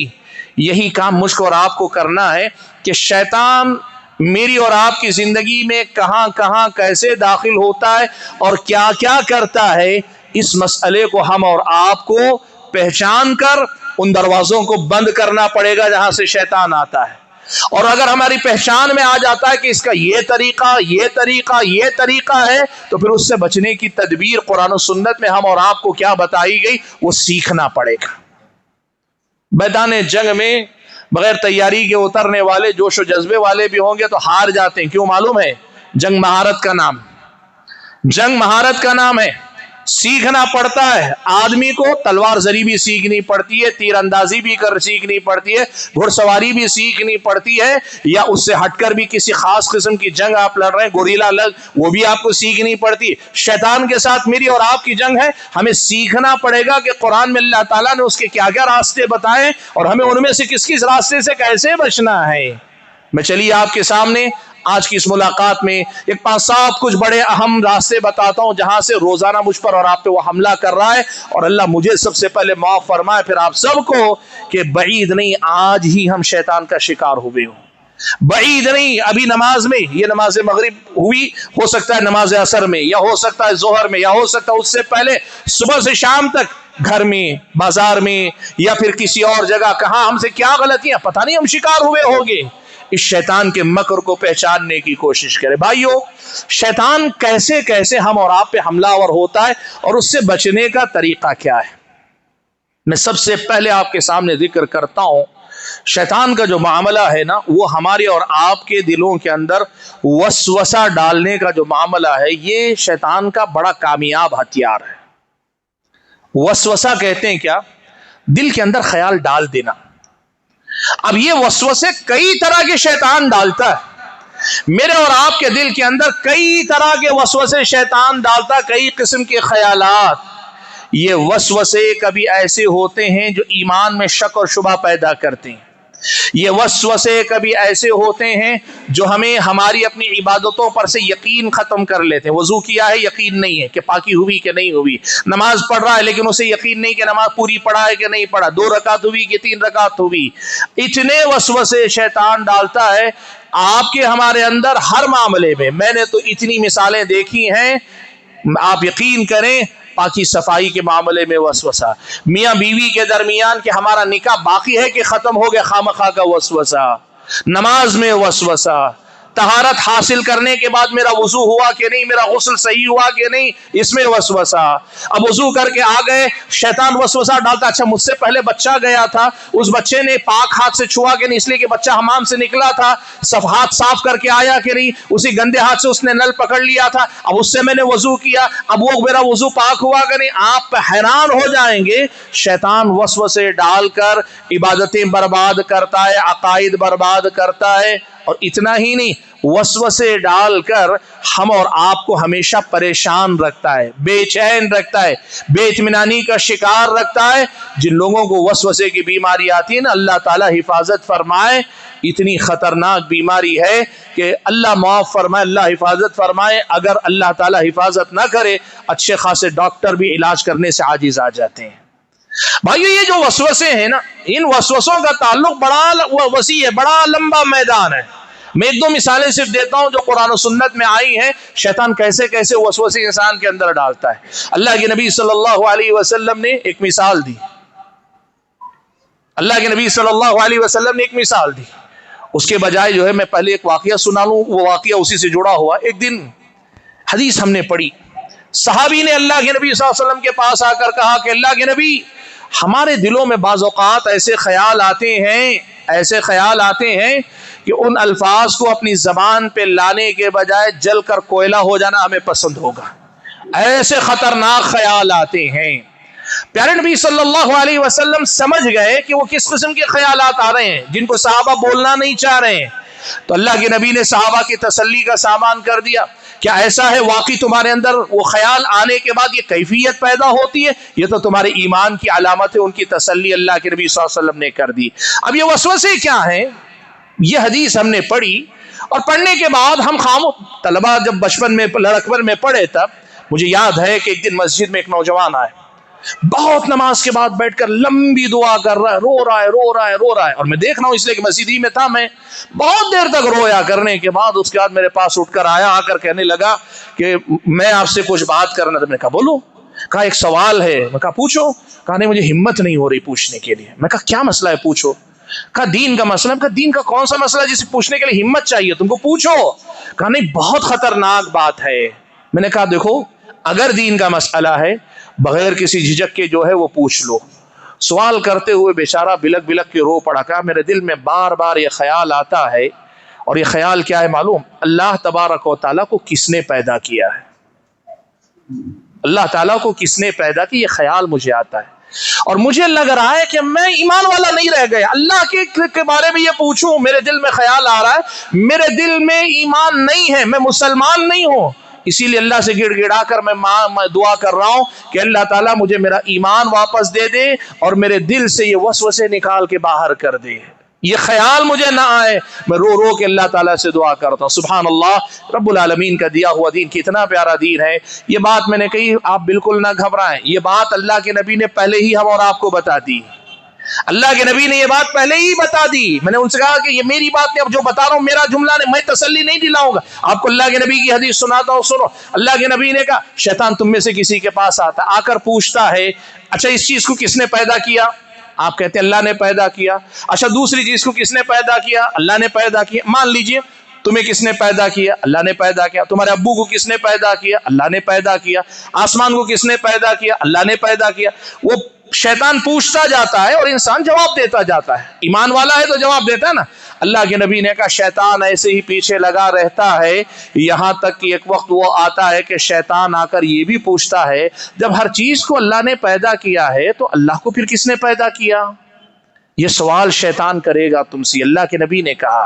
यही काम मुझको और आपको करना है कि शैतान मेरी और आपकी जिंदगी में कहां कहां कैसे दाखिल होता है और क्या क्या करता है, इस मसले को हम और आपको पहचान कर उन दरवाजों को बंद करना पड़ेगा जहां से शैतान आता है। और अगर हमारी पहचान में आ जाता है कि इसका ये तरीका, ये तरीका, ये तरीका है, तो फिर उससे बचने की तदबीर कुरान और सुन्नत में हम और आपको क्या बताई गई वो सीखना पड़ेगा। मैदान जंग में बगैर तैयारी के उतरने वाले, जोश और जज्बे वाले भी होंगे तो हार जाते हैं। क्यों मालूम है? जंग महारत का नाम, जंग महारत का नाम है, सीखना पड़ता है। आदमी को तलवार जरी भी सीखनी पड़ती है, तीर अंदाजी भी कर सीखनी पड़ती है, घुड़सवारी भी सीखनी पड़ती है, या उससे हटकर भी किसी खास किस्म की जंग आप लड़ रहे हैं, गोरीला लग, वो भी आपको सीखनी पड़ती है। शैतान के साथ मेरी और आपकी जंग है, हमें सीखना पड़ेगा कि कुरान में अल्लाह ताला ने उसके क्या क्या रास्ते बताए और हमें उनमें से किस किस रास्ते से कैसे बचना है। मैं चलिए आपके सामने आज की इस मुलाकात में एक 5-7 कुछ बड़े अहम रास्ते बताता हूं जहां से रोजाना मुझ पर और आप पे वो हमला कर रहा है, और अल्लाह मुझे सबसे पहले माफ फरमाए, फिर आप सबको, कि बईद नहीं आज ही हम शैतान का शिकार हुए हो। बईद नहीं, अभी नमाज में, ये नमाज मगरिब हुई, हो सकता है नमाज असर में, या हो सकता है जोहर में, या हो सकता है उससे पहले सुबह से शाम तक घर में, बाजार में, या फिर किसी और जगह, कहां हमसे क्या गलतियां पता नहीं हम शिकार हुए होंगे। इस शैतान के मकर को पहचानने की कोशिश करें। भाइयों, शैतान कैसे कैसे हम और आप पे हमलावर होता है और उससे बचने का तरीका क्या है, मैं सबसे पहले आपके सामने जिक्र करता हूं। शैतान का जो मामला है ना, वो हमारे और आपके दिलों के अंदर वसवसा डालने का जो मामला है, ये शैतान का बड़ा कामयाब हथियार है। वसवसा कहते हैं क्या? दिल के अंदर ख्याल डाल देना। अब ये वसवसे कई तरह के शैतान डालता है, मेरे और आपके दिल के अंदर कई तरह के वसवसे शैतान डालता है, कई किस्म के ख्यालात। ये वसवसे कभी ऐसे होते हैं जो ईमान में शक और शुबा पैदा करते हैं, ये वसवसे कभी ऐसे होते हैं जो हमें हमारी अपनी इबादतों पर से यकीन खत्म कर लेते हैं। वजू किया है, यकीन नहीं है कि पाकी हुई कि नहीं हुई, नमाज पढ़ रहा है लेकिन उसे यकीन नहीं कि नमाज पूरी पढ़ा है कि नहीं पढ़ा, 2 रकात हुई कि 3 रकात हुई। इतने वसवसे शैतान डालता है आपके हमारे अंदर हर मामले में। मैंने तो इतनी मिसालें देखी हैं, आप यकीन करें, पाकी सफाई के मामले में वसवसा, मियाँ बीवी के दरमियान कि हमारा निकाह बाकी है कि खत्म हो गया, खामखा का वसवसा, नमाज में वसवसा, तहारत हासिल करने के बाद मेरा वजू हुआ कि नहीं, मेरा गुस्ल सही हुआ कि नहीं, इसमें वसवसा। अब वजू करके आ गए, शैतान वसवसा डालता, अच्छा मुझसे पहले बच्चा गया था, उस बच्चे ने पाक हाथ से छुआ कि नहीं, इसलिए कि बच्चा हमाम से निकला था, सब हाथ साफ करके आया कि नहीं, उसी गंदे हाथ से उसने नल पकड़ लिया था, अब उससे मैंने वजू किया, अब वो मेरा वजू पाक हुआ कि नहीं। आप हैरान हो जाएंगे, शैतान वसवसे डालकर इबादतें बर्बाद करता है, अकायद बर्बाद करता है। और इतना ही नहीं, वसवसे डालकर हम और आपको हमेशा परेशान रखता है, बेचैन रखता है, बेइत्मीनानी का शिकार रखता है। जिन लोगों को वसवसे की बीमारी आती है ना, अल्लाह ताला हिफाजत फरमाए, इतनी खतरनाक बीमारी है कि अल्लाह माफ फरमाए, अल्लाह हिफाजत फरमाए। अगर अल्लाह ताला हिफाजत ना करे, अच्छे खासे डॉक्टर भी इलाज करने से आजिज आ जाते हैं। भाइयों, ये जो वसवसे हैं ना, इन वसवसों का ताल्लुक बड़ा वसी है, बड़ा लंबा मैदान है। मैं एक दो मिसालें सिर्फ देता हूं जो कुरान और सुन्नत में आई हैं, शैतान कैसे कैसे वसवसे इंसान के अंदर डालता है। अल्लाह के नबी सल्लल्लाहु अलैहि वसल्लम ने एक मिसाल दी, अल्लाह के नबी सल्लल्लाहु अलैहि वसल्लम ने एक मिसाल दी। उसके बजाय जो है मैं पहले एक वाकया सुना लूं, वो वाकया उसी से जुड़ा हुआ। एक दिन हदीस हमने पढ़ी, सहाबी ने अल्लाह के नबी सल्लल्लाहु अलैहि वसल्लम के पास आकर कहा कि अल्लाह के नबी, हमारे दिलों में बाज़ औक़ात ऐसे ख्याल आते हैं कि उन अल्फाज को अपनी जबान पे लाने के बजाय जल कर कोयला हो जाना हमें पसंद होगा। ऐसे खतरनाक ख्याल आते हैं। प्यारे नबी सल्लल्लाहु अलैहि वसल्लम समझ गए कि वो किस किस्म के ख्यालात आ रहे हैं जिनको सहाबा बोलना नहीं चाह रहे हैं। तो अल्लाह के नबी ने सहाबा की तसल्ली का सामान कर दिया, क्या ऐसा है वाकई तुम्हारे अंदर वो ख्याल आने के बाद ये कैफियत पैदा होती है, ये तो तुम्हारे ईमान की अलामत है। उनकी तसल्ली अल्लाह के नबी सल्लल्लाहु अलैहि वसल्लम ने कर दी। अब ये वसवसे क्या है, ये हदीस हमने पढ़ी और पढ़ने के बाद हम तलबा जब बचपन में लड़कपन में पढ़े, तब मुझे याद है कि एक दिन मस्जिद में एक नौजवान आए, बहुत नमाज के बाद बैठकर लंबी दुआ कर रहा है, रो रहा है। और मैं देख रहा हूं इसलिए कि मस्जिद ही में था, मैं बहुत देर तक रोया। करने के बाद उसके बाद मेरे पास उठकर आया, आकर कहने लगा कि मैं आपसे कुछ बात करना था। मैंने कहा बोलो। कहा एक सवाल है। मैं कहा पूछो। कहा नहीं, मुझे हिम्मत नहीं हो रही पूछने के लिए। मैं कहा क्या मसला है, पूछो। कहा दीन का मसला। कहा दीन का कौन सा मसला जिसे पूछने के लिए हिम्मत चाहिए तुमको, पूछो। कहा नहीं, बहुत खतरनाक बात है। मैंने कहा देखो, अगर दीन का मसला है बगैर किसी झिझक के जो है वो पूछ लो। सवाल करते हुए बेचारा बिलक बिलक के रो पड़ा। कहा मेरे दिल में बार बार ये ख्याल आता है, और ये ख्याल क्या है मालूम, अल्लाह तबारक व तआला को किसने पैदा किया है, अल्लाह ताला को किसने पैदा किया, ये ख्याल मुझे आता है। और मुझे लग रहा है कि मैं ईमान वाला नहीं रह गया, अल्लाह के बारे में ये पूछूं, मेरे दिल में ख्याल आ रहा है, मेरे दिल में ईमान नहीं है, मैं मुसलमान नहीं हूं। इसीलिए अल्लाह से गिड़गिड़ा कर मैं दुआ कर रहा हूं कि अल्लाह ताला मुझे मेरा ईमान वापस दे दे और मेरे दिल से ये वसवसे निकाल के बाहर कर दे, ये ख्याल मुझे ना आए। मैं रो रो के अल्लाह ताला से दुआ करता हूँ। सुभान अल्लाह, रब्बुल आलमीन का दिया हुआ दीन कितना प्यारा दीन है। ये बात मैंने कही, आप बिल्कुल ना घबराएं, ये बात अल्लाह के नबी ने पहले ही हम और आपको बता दी। अल्लाह के नबी ने ये बात पहले ही बता दी। मैंने उनसे कहा कि ये मेरी बात नहीं, अब जो बता रहा हूं मेरा जुमला नहीं, मैं तसल्ली नहीं दिलाऊंगा आपको। अल्लाह के नबी की हदीस सुनाता हूं, सुनो। अल्लाह के नबी ने कहा शैतान तुम में से किसी के पास आता, आकर पूछता है अच्छा इस चीज को किसने पैदा किया, आप कहते हैं अल्लाह ने पैदा किया। अच्छा दूसरी चीज को किसने पैदा किया, अल्लाह ने पैदा किया। मान लीजिए तुम्हें किसने पैदा किया, अल्लाह ने पैदा किया। तुम्हारे अब्बू को किसने पैदा किया, अल्लाह ने पैदा किया। आसमान को किसने पैदा किया, अल्लाह ने पैदा किया। वो शैतान पूछता जाता है और इंसान जवाब देता जाता है। ईमान वाला है तो जवाब देता है ना। अल्लाह के नबी ने कहा शैतान ऐसे ही पीछे लगा रहता है, यहां तक कि एक वक्त वो आता है कि शैतान आकर ये भी पूछता है जब हर चीज को अल्लाह ने पैदा किया है तो अल्लाह को फिर किसने पैदा किया। ये सवाल शैतान करेगा तुमसे। अल्लाह के नबी ने कहा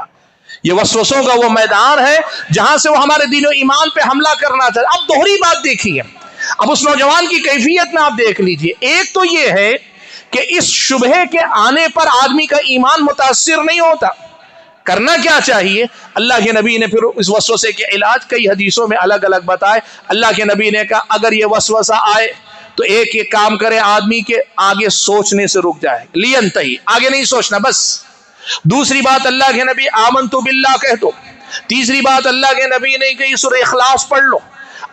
ये वसवसों का वो मैदान है जहां से वो हमारे दीन और ईमान पे हमला करना चाहता। अब दोहरी बात देखिए, अब उस नौजवान की कैफियत में आप देख लीजिए। एक तो ये है कि इस शुबहे के आने पर आदमी का ईमान मुतासिर नहीं होता। करना क्या चाहिए, अल्लाह के नबी ने फिर इस वसवसे के इलाज कई हदीसों में अलग अलग बताए। अल्लाह के नबी ने कहा अगर ये वसवसा आए तो एक काम करे, आदमी के आगे सोचने से रुक जाए, लियंतही, आगे नहीं सोचना बस। दूसरी बात अल्लाह के नबी आमनतु बिल्लाह कह दो। तीसरी बात अल्लाह के नबी ने कही सूरह इखलास पढ़ लो।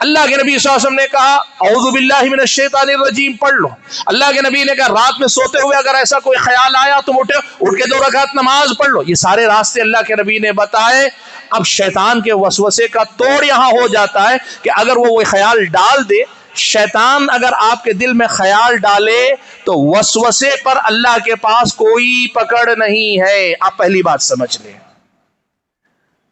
اللہ کے نبی صلی اللہ علیہ وسلم نے کہا اعوذ باللہ من الشیطان الرجیم پڑھ لو. اللہ کے نبی نے کہا رات میں سوتے ہوئے اگر ایسا کوئی خیال آیا تم اٹھ کے 2 رکعت نماز پڑھ لو. یہ سارے راستے اللہ کے نبی نے بتائے. اب شیطان کے وسوسے کا توڑ یہاں ہو جاتا ہے کہ اگر وہ خیال ڈال دے, شیطان اگر آپ کے دل میں خیال ڈالے تو وسوسے پر اللہ کے پاس کوئی پکڑ نہیں ہے. آپ پہلی بات سمجھ لیں,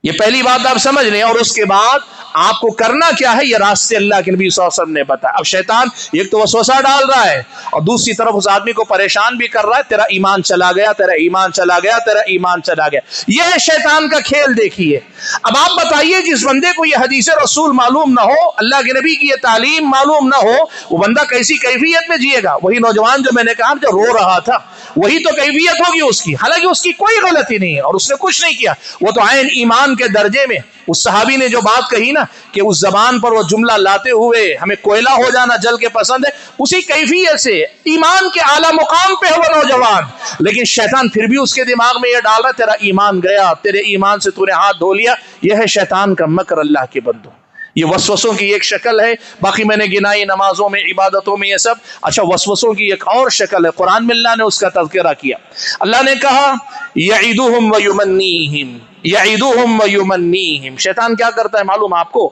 یہ پہلی بات آپ سمجھ لیں. اور اس کے بعد آپ کو کرنا کیا ہے, یہ راستے اللہ کے نبی صلی اللہ علیہ وسلم نے بتایا. اب شیطان ایک تو وسوسہ ڈال رہا ہے اور دوسری طرف اس آدمی کو پریشان بھی کر رہا ہے, تیرا ایمان چلا گیا, تیرا ایمان چلا گیا, تیرا ایمان چلا گیا. یہ ہے شیطان کا کھیل. دیکھیے اب آپ بتائیے جس بندے کو یہ حدیث رسول معلوم نہ ہو, اللہ کے نبی کی یہ تعلیم معلوم نہ ہو, وہ بندہ کیسی کیفیت میں جیے گا؟ وہی نوجوان جو میں نے کہا جو رو رہا تھا, وہی تو کیفیت ہوگی اس کی, حالانکہ اس کی کوئی غلطی نہیں ہے اور اس نے کچھ نہیں کیا. وہ تو عین ایمان کے درجے میں, اس صحابی نے جو بات کہی نا کہ اس زبان پر وہ جملہ لاتے ہوئے ہمیں کوئلہ ہو جانا جل کے پسند ہے, اسی کیفیت سے ایمان کے اعلیٰ مقام پہ ہے وہ نوجوان. لیکن شیطان پھر بھی اس کے دماغ میں یہ ڈال رہا تیرا ایمان گیا, تیرے ایمان سے تو نے ہاتھ دھو لیا. یہ ہے شیطان کا مکر اللہ کے بندوں. یہ وسوسوں کی ایک شکل ہے. باقی میں نے گنائی نمازوں میں, عبادتوں میں, یہ سب. اچھا وسوسوں کی ایک اور شکل ہے, قرآن میں اللہ نے اس کا تذکرہ کیا. اللہ نے کہا یعدہم ویمنیہم, یعدہم ویمنیہم. شیطان کیا کرتا ہے معلوم آپ کو؟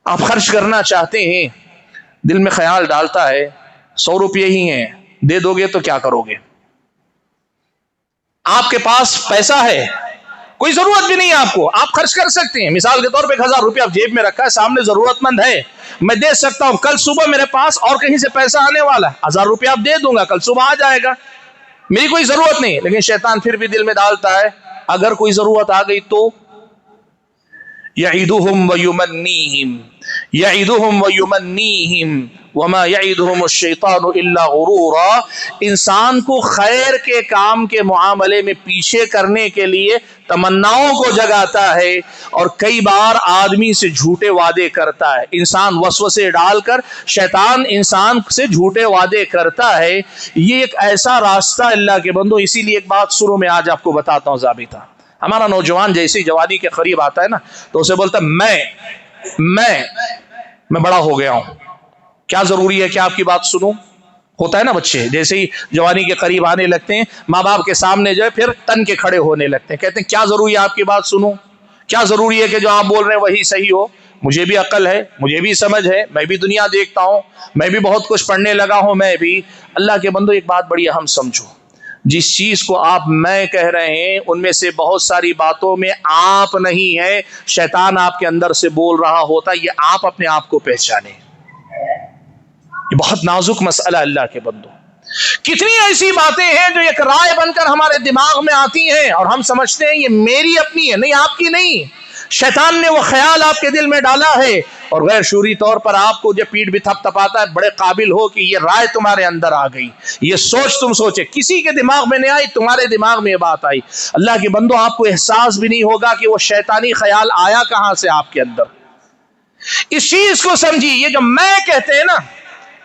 آپ خرچ کرنا چاہتے ہیں, دل میں خیال ڈالتا ہے 100 روپے ہی ہیں, دے دو گے تو کیا کرو گے؟ آپ کے پاس پیسہ ہے, کوئی ضرورت بھی نہیں ہے آپ کو, آپ خرچ کر سکتے ہیں. مثال کے طور پہ 1000 روپے آپ جیب میں رکھا ہے, سامنے ضرورت مند ہے, میں دے سکتا ہوں. کل صبح میرے پاس اور کہیں سے پیسہ آنے والا ہے, 1000 روپے آپ دے دوں گا, کل صبح آ جائے گا, میری کوئی ضرورت نہیں. لیکن شیطان پھر بھی دل میں ڈالتا ہے اگر کوئی ضرورت آ گئی تو. یعدہم ویمنیہم, یعدہم ویمنیہم وما یعدہم الشیطان الا غرورا. انسان کو خیر کے کام کے معاملے میں پیچھے کرنے کے لیے تمناؤں کو جگاتا ہے, اور کئی بار آدمی سے جھوٹے وعدے کرتا ہے. انسان وسوسے ڈال کر شیطان انسان سے جھوٹے وعدے کرتا ہے. یہ ایک ایسا راستہ اللہ کے بندو. اسی لیے ایک بات شروع میں آج آپ کو بتاتا ہوں ضابطہ. ہمارا نوجوان جیسی جوانی کے قریب آتا ہے نا تو اسے بولتا ہے میں بڑا ہو گیا ہوں, کیا ضروری ہے کہ آپ کی بات سنوں؟ ہوتا ہے نا بچے جیسے ہی جوانی کے قریب آنے لگتے ہیں ماں باپ کے سامنے جو ہے پھر تن کے کھڑے ہونے لگتے ہیں, کہتے ہیں کیا ضروری ہے آپ کی بات سنوں, کیا ضروری ہے کہ جو آپ بول رہے ہیں وہی صحیح ہو, مجھے بھی عقل ہے, مجھے بھی سمجھ ہے, میں بھی دنیا دیکھتا ہوں, میں بھی بہت کچھ پڑھنے لگا ہوں. میں بھی. اللہ کے بندو ایک بات بڑی اہم سمجھو, جس چیز کو آپ میں کہہ رہے ہیں ان میں سے بہت ساری باتوں میں آپ نہیں ہے, شیطان آپ کے اندر سے بول رہا ہوتا. یہ آپ اپنے آپ کو پہچانے. یہ بہت نازک مسئلہ اللہ کے بندو. کتنی ایسی باتیں ہیں جو ایک رائے بن کر ہمارے دماغ میں آتی ہیں اور ہم سمجھتے ہیں یہ میری اپنی ہے, نہیں آپ کی نہیں. شیطان نے وہ خیال آپ کے دل میں ڈالا ہے اور غیر شعوری طور پر آپ کو جو پیٹھ بھی تھپ تھپاتا ہے, بڑے قابل ہو کہ یہ رائے تمہارے اندر آ گئی, یہ سوچ تم سوچے, کسی کے دماغ میں نہیں آئی, تمہارے دماغ میں یہ بات آئی. اللہ کے بندو آپ کو احساس بھی نہیں ہوگا کہ وہ شیطانی خیال آیا کہاں سے آپ کے اندر. اس چیز کو سمجھی, یہ جو میں کہتے ہیں نا,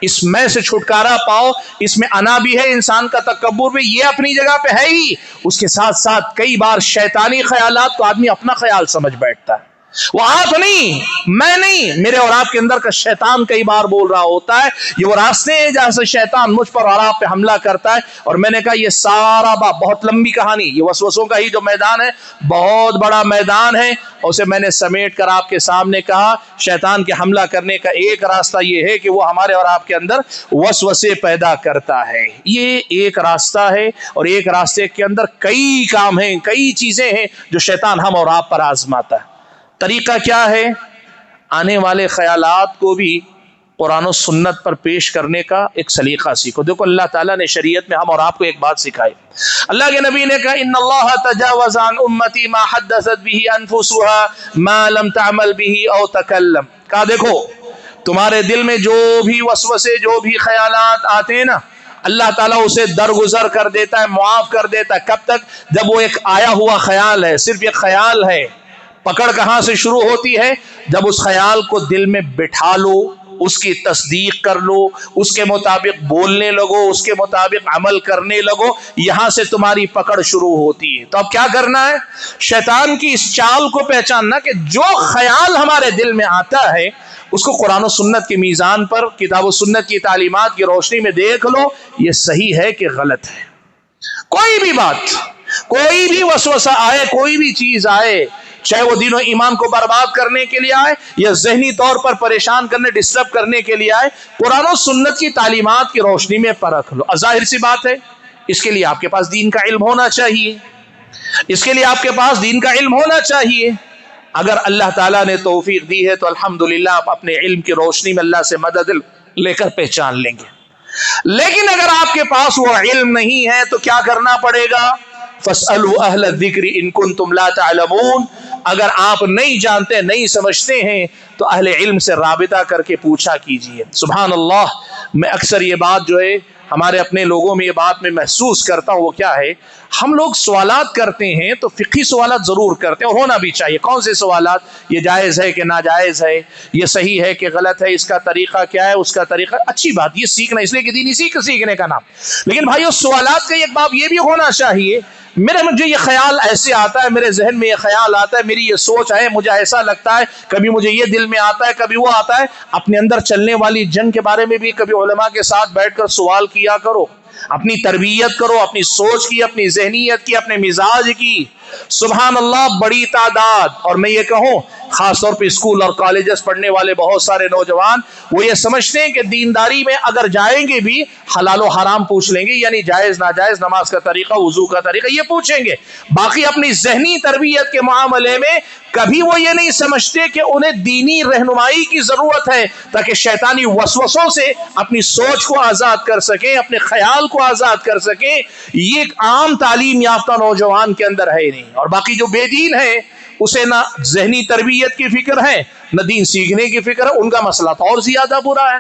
اس میں سے چھٹکارا پاؤ. اس میں انا بھی ہے, انسان کا تکبر بھی, یہ اپنی جگہ پہ ہے ہی. اس کے ساتھ ساتھ کئی بار شیطانی خیالات کو آدمی اپنا خیال سمجھ بیٹھتا ہے. وہ آپ نہیں, میں نہیں, میرے اور آپ کے اندر کا شیطان کئی بار بول رہا ہوتا ہے. یہ وہ راستے ہیں جہاں سے شیطان مجھ پر اور آپ پہ حملہ کرتا ہے. اور میں نے کہا یہ سارا بہت لمبی کہانی, یہ وسوسوں کا ہی جو میدان ہے بہت بڑا میدان ہے, اور اسے میں نے سمیٹ کر آپ کے سامنے کہا. شیطان کے حملہ کرنے کا ایک راستہ یہ ہے کہ وہ ہمارے اور آپ کے اندر وسوسے پیدا کرتا ہے. یہ ایک راستہ ہے, اور ایک راستے کے اندر کئی کام ہیں, کئی چیزیں ہیں جو شیطان ہم اور آپ پر آزماتا ہے. طریقہ کیا ہے؟ آنے والے خیالات کو بھی قرآن و سنت پر پیش کرنے کا ایک سلیقہ سیکھو. دیکھو اللہ تعالیٰ نے شریعت میں ہم اور آپ کو ایک بات سکھائی. اللہ کے نبی نے کہا ان اللہ تجاوز عن امتی ما حدثت به انفسها ما لم تعمل به او تکلم. کہا دیکھو تمہارے دل میں جو بھی وسوسے, جو بھی خیالات آتے ہیں نا, اللہ تعالیٰ اسے درگزر کر دیتا ہے, معاف کر دیتا ہے. کب تک؟ جب وہ ایک آیا ہوا خیال ہے, صرف ایک خیال ہے. پکڑ کہاں سے شروع ہوتی ہے؟ جب اس خیال کو دل میں بٹھا لو, उसकी तस्दीक कर लो, उसके मुताबिक बोलने लगो, उसके मुताबिक अमल करने लगो, यहां से तुम्हारी पकड़ शुरू होती है। तो अब क्या करना है? शैतान की इस चाल को पहचानना कि जो ख्याल हमारे दिल में आता है उसको कुरान और सुन्नत के मीज़ान पर, किताब और सुन्नत की तालीमात की रोशनी में देख लो, ये सही है कि गलत है। कोई भी बात, कोई भी वसवसा आए, कोई भी चीज आए, चाहे वो दीन और ईमान को बर्बाद करने के लिए आए या ज़हनी तौर पर परेशान करने, डिस्टर्ब करने के लिए आए, कुरान और सुन्नत की तालीमात की रोशनी में परख लो। ज़ाहिर सी बात है, इसके लिए आपके पास दीन का इल्म होना चाहिए, इसके लिए आपके पास दीन का इल्म होना चाहिए। अगर अल्लाह ताला ने तौफीक दी है तो अल्हम्दुलिल्लाह आप अपने इल्म की रोशनी में अल्लाह से मदद लेकर पहचान लेंगे। लेकिन अगर आपके पास वो इल्म नहीं है तो क्या करना पड़ेगा? फस्अलू अहल ज़िक्र इन कुंतुम ला तअलमून। अगर आप नहीं जानते, नहीं समझते हैं तो अहले इल्म से राबिता करके पूछा कीजिए। सुभान अल्लाह, मैं अक्सर ये बात जो है हमारे अपने लोगों में ये बात मैं महसूस करता हूँ, वो क्या है, हम लोग सवालात करते हैं तो फिक़ही सवालात ज़रूर करते हैं और होना भी चाहिए। कौन से सवालात? ये जायज़ है कि नाजायज़ है, ये सही है कि गलत है, इसका तरीक़ा क्या है, उसका तरीक़ा, अच्छी बात, ये सीखना, इसलिए कि दीन इसी का सीखने का नाम। लेकिन भाई उस सवालात का एक बाब ये भी होना चाहिए, मुझे ये ख्याल ऐसे आता है, मेरे जहन में ये ख्याल आता है, मेरी ये सोच है, मुझे ऐसा लगता है, कभी मुझे ये दिल में आता है, कभी वो आता है। अपने अंदर चलने वाली जंग के बारे में भी कभी उलमा के साथ बैठकर सवाल किया करो, अपनी तरबियत करो, अपनी सोच की, अपनी जहनियत की, अपने मिजाज की। सुभान अल्लाह, बड़ी तादाद, और मैं ये कहूँ खासतौर पर स्कूल और कॉलेजेस पढ़ने वाले बहुत सारे नौजवान वो ये समझते हैं कि दीनदारी में अगर जाएंगे भी हलाल और हराम पूछ लेंगे, यानी जायज़ नाजायज़, नमाज का तरीका, वुजू का तरीका ये पूछेंगे, बाकी अपनी जहनी तरबियत के मामले में कभी वो ये नहीं समझते कि उन्हें दीनी रहनुमाई की जरूरत है ताकि शैतानी वसवसों से अपनी सोच को आजाद कर सकें, अपने ख्याल को आजाद कर सकें। ये एक आम तालीम याफ्ता नौजवान के अंदर है नहीं। और बाकी जो बेदीन है उसे ना जहनी तरबियत की फिक्र है, न दीन सीखने की फिक्र है, उनका मसला तो और ज्यादा बुरा है।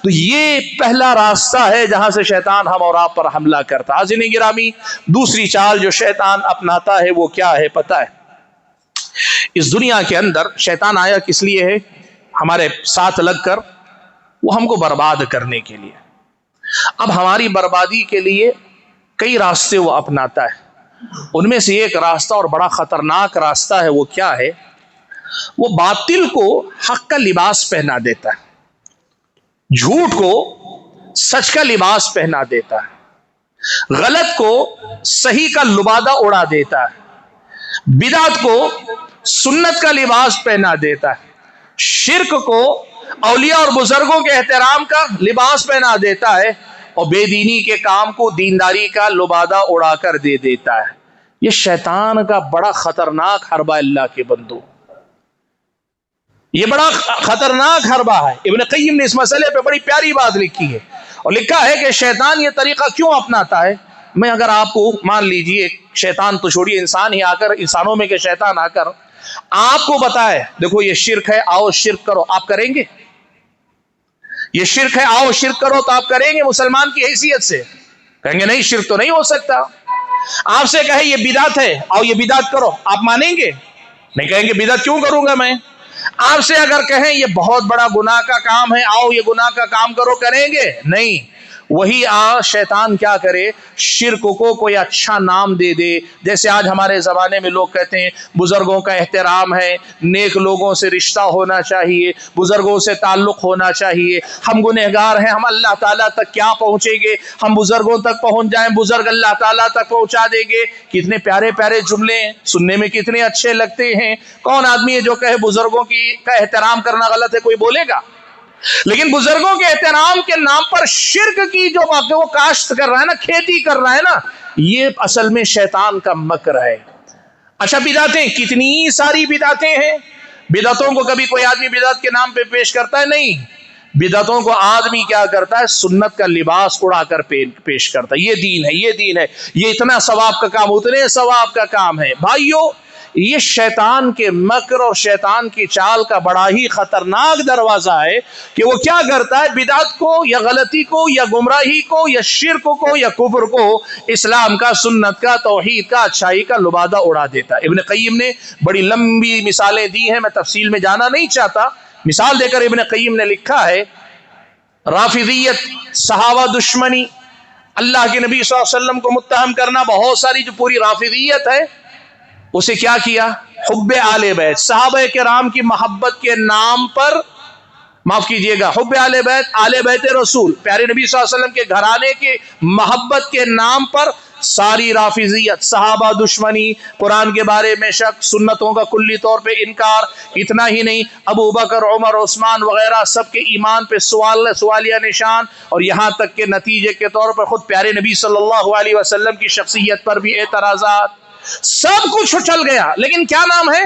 तो ये पहला रास्ता है जहां से शैतान हम और आप पर हमला करता है। हाज़िरीन गिरामी, दूसरी चाल जो शैतान अपनाता है वो क्या है पता है? इस दुनिया के अंदर शैतान आया किस लिए है? हमारे साथ लगकर वो हमको बर्बाद करने के लिए। अब हमारी बर्बादी के लिए कई रास्ते वो अपनाता है, उनमें से एक रास्ता और बड़ा खतरनाक रास्ता है। वो क्या है? वो बातिल को हक का लिबास पहना देता है, झूठ को सच का लिबास पहना देता है, गलत को सही का लुबादा उड़ा देता है, बिदात को सुन्नत का लिबास पहना देता है, शिर्क को औलिया और बुजुर्गों के एहतराम का लिबास पहना देता है, और बेदीनी के काम को दीनदारी का लुबादा उड़ाकर दे देता है। ये शैतान का बड़ा खतरनाक हरबा, अल्लाह के बंदो, ये बड़ा खतरनाक हरबा है। इब्न क़य्यिम ने इस मसले पे बड़ी प्यारी बात लिखी है और लिखा है कि शैतान ये तरीका क्यों अपनाता है। मैं अगर आपको, मान लीजिए शैतान तो छोड़िए, इंसान ही आकर, इंसानों में के शैतान आकर आपको बताए देखो ये शिर्क है, आओ शिर्क करो, आप करेंगे? ये शिर्क है, आओ शिर्क करो, तो आप करेंगे? मुसलमान की हैसियत से कहेंगे नहीं, शिर्क तो नहीं हो सकता। आपसे कहे ये बिदात है, आओ ये बिदात करो, आप मानेंगे? नहीं, कहेंगे बिदात क्यों करूंगा मैं। आपसे अगर कहें ये बहुत बड़ा गुनाह का काम है, आओ ये गुनाह का काम करो, करेंगे? नहीं। वही शैतान क्या करे, शिर्क को कोई अच्छा नाम दे दे। जैसे आज हमारे ज़माने में लोग कहते हैं बुज़ुर्गों का एहतराम है, नेक लोगों से रिश्ता होना चाहिए, बुज़ुर्गों से ताल्लुक़ होना चाहिए, हम गुनहगार हैं, हम अल्लाह ताला तक क्या पहुँचेंगे, हम बुज़ुर्गों तक पहुँच जाएं, बुज़ुर्ग अल्लाह ताला तक पहुँचा देंगे। कितने प्यारे प्यारे जुमले सुनने में कितने अच्छे लगते हैं। कौन आदमी है जो कहे बुज़ुर्गों का एहतराम करना गलत है? कोई बोलेगा? लेकिन बुजुर्गों के एहतराम के नाम पर शिर्क की जो वो काश्त कर रहा है ना, खेती कर रहा है ना, ये असल में शैतान का मकर है। अच्छा, बिदातें, कितनी सारी बिदातें हैं। बिदातों को कभी कोई आदमी बिदात के नाम पे पेश करता है? नहीं। बिदातों को आदमी क्या करता है? सुन्नत का लिबास उड़ाकर पेश करता है। ये दीन है, ये दीन है, ये इतना सवाब का काम, उतने सवाब का काम है। भाइयों, ये शैतान के मकर और शैतान की चाल का बड़ा ही खतरनाक दरवाजा है कि वो क्या करता है, बिदात को या गलती को या गुमराही को या शिर्क को या कुफ्र को इस्लाम का, सुन्नत का, तौहीद का, अच्छाई का लुबादा उड़ा देता है। इब्न क़य्यिम ने बड़ी लंबी मिसालें दी हैं, मैं तफसील में जाना नहीं चाहता, مثال देकर इब्न क़य्यिम ने लिखा है, राफिदियत, सहाबा दुश्मनी, अल्लाह के नबी सल्लल्लाहु अलैहि वसल्लम को मुत्तहम करना, बहुत सारी जो पूरी राफिदियत है उसे क्या किया, हुब्बे आले बैत, सहाबा किराम की मोहब्बत के नाम पर, माफ कीजिएगा, हुब्बे आले बैत रसूल, प्यारे नबी सल्लल्लाहु अलैहि वसल्लम के घराने के मोहब्बत के नाम पर सारी राफिजियत, सहाबा दुश्मनी, कुरान के बारे में शक, सुन्नतों का कुल्ली तौर पे इनकार, इतना ही नहीं अबू बकर, उमर, उस्मान वगैरह सबके ईमान पे सवालिया निशान, और यहाँ तक के नतीजे के तौर पर खुद प्यारे नबी सल्लल्लाहु अलैहि वसल्लम की शख्सियत पर भी एतराज़ात, सब कुछ उछल गया। लेकिन क्या नाम है,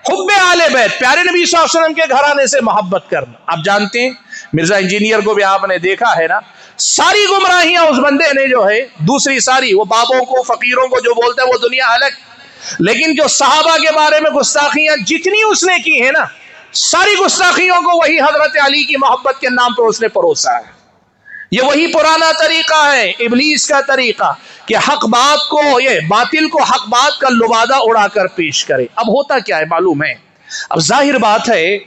हुब्बे आले बैत, प्यारे नबी सल्लल्लाहु अलैहि वसल्लम के घराने से मोहब्बत करना। आप जानते हैं मिर्जा इंजीनियर को भी आपने देखा है ना, सारी गुमराहियां उस बंदे ने जो है, दूसरी सारी वो बाबों को, फकीरों को जो बोलता है वो दुनिया अलग, लेकिन जो सहाबा के बारे में गुस्ताखियां जितनी उसने की है ना, सारी गुस्ताखियों को वही हजरत अली की मोहब्बत के नाम पर उसने परोसा है। ये वही पुराना तरीका है, इबलीस का तरीका, कि हक बात को, ये बातिल को हक बात का लुबादा उड़ाकर पेश करे। अब होता क्या है मालूम है, अब जाहिर बात है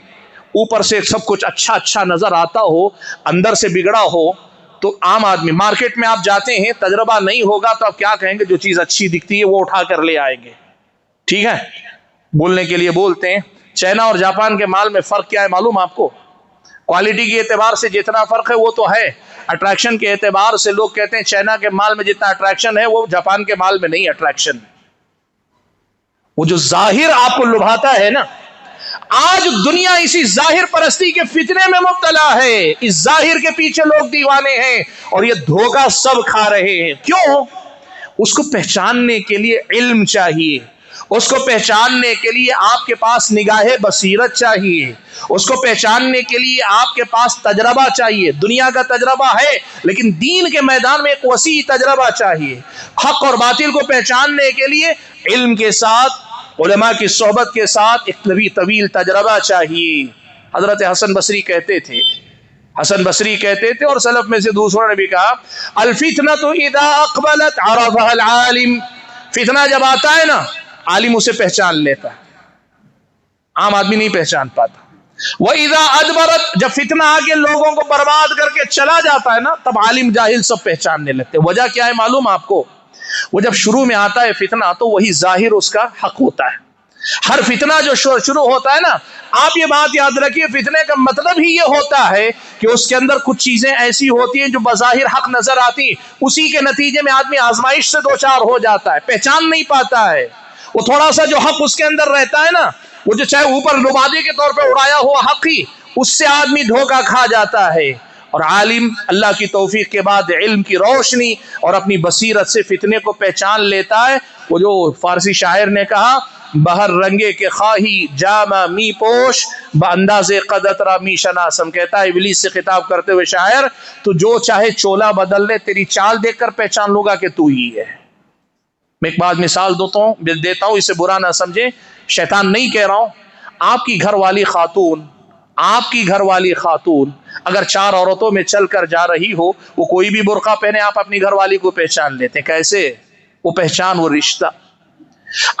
ऊपर से सब कुछ अच्छा अच्छा नजर आता हो, अंदर से बिगड़ा हो, तो आम आदमी, मार्केट में आप जाते हैं, तजर्बा नहीं होगा तो आप क्या कहेंगे, जो चीज अच्छी दिखती है वो उठा कर ले आएंगे, ठीक है, बोलने के लिए बोलते हैं। चाइना और जापान के माल में फर्क क्या है मालूम आपको, क्वालिटी के एतबार से जितना फर्क है वो तो है, अट्रैक्शन के एतबार से लोग कहते हैं चाइना के माल में जितना अट्रैक्शन है वो जापान के माल में नहीं अट्रैक्शन। वो जो जाहिर आपको लुभाता है ना, आज दुनिया इसी जाहिर परस्ती के फितने में मुब्तला है, इस जाहिर के पीछे लोग दीवाने हैं और ये धोखा सब खा रहे हैं। क्यों? उसको पहचानने के लिए इल्म चाहिए, उसको पहचानने के लिए आपके पास निगाहे बसीरत चाहिए, उसको पहचानने के लिए आपके पास तजरबा चाहिए। दुनिया का तजरबा है लेकिन दीन के मैदान में एक वसी तजरबा चाहिए। हक और बातिल को पहचानने के लिए इल्म के साथ, उलमा की सोहबत के साथ एक तवील तजरबा चाहिए। हजरत हसन बसरी कहते थे और सलफ में से दूसरों ने भी कहा, अल फितनतु इदा अक़बलत अरफ़हल आलिम, फितना जब आता है ना, आलिम उसे पहचान लेता है, आम आदमी नहीं पहचान पाता। वह इदा अदबरत, जब फितना आके लोगों को बर्बाद करके चला जाता है ना, तब आलिम जाहिल सब पहचानने लगते। वजह क्या है मालूम आपको, वो जब शुरू में आता है फितना तो वही जाहिर उसका हक होता है। हर फितना जो शुरू होता है ना, आप ये बात याद रखिए, फितने का मतलब ही ये होता है कि उसके अंदर कुछ चीजें ऐसी होती हैं जो बज़ाहिर हक नजर आती, उसी के नतीजे में आदमी आजमाइश से दो चार हो जाता है, पहचान नहीं पाता है। वो थोड़ा सा जो हक उसके अंदर रहता है ना, वो जो चाहे ऊपर लुबादे के तौर पे उड़ाया हुआ हक ही, उससे आदमी धोखा खा जाता है। और आलिम अल्लाह की तौफीक के बाद इल्म की रोशनी और अपनी बसीरत से फितने को पहचान लेता है। वो जो फारसी शायर ने कहा, बहर रंगे के खाही जामा मी पोश बंदाजे कदतरा मी शनासम, कहता है इब्लीस से खिताब करते हुए शायर, तो जो चाहे चोला बदल ले, तेरी चाल देखकर पहचान लूंगा कि तू ही है। मैं एक बात मिसाल देता हूं, इसे बुरा ना समझे, शैतान नहीं कह रहा हूं। आपकी घर वाली खातून अगर चार औरतों में चलकर जा रही हो, वो कोई भी बुर्का पहने, आप अपनी घर वाली को पहचान लेते हैं। कैसे? वो पहचान, वो रिश्ता।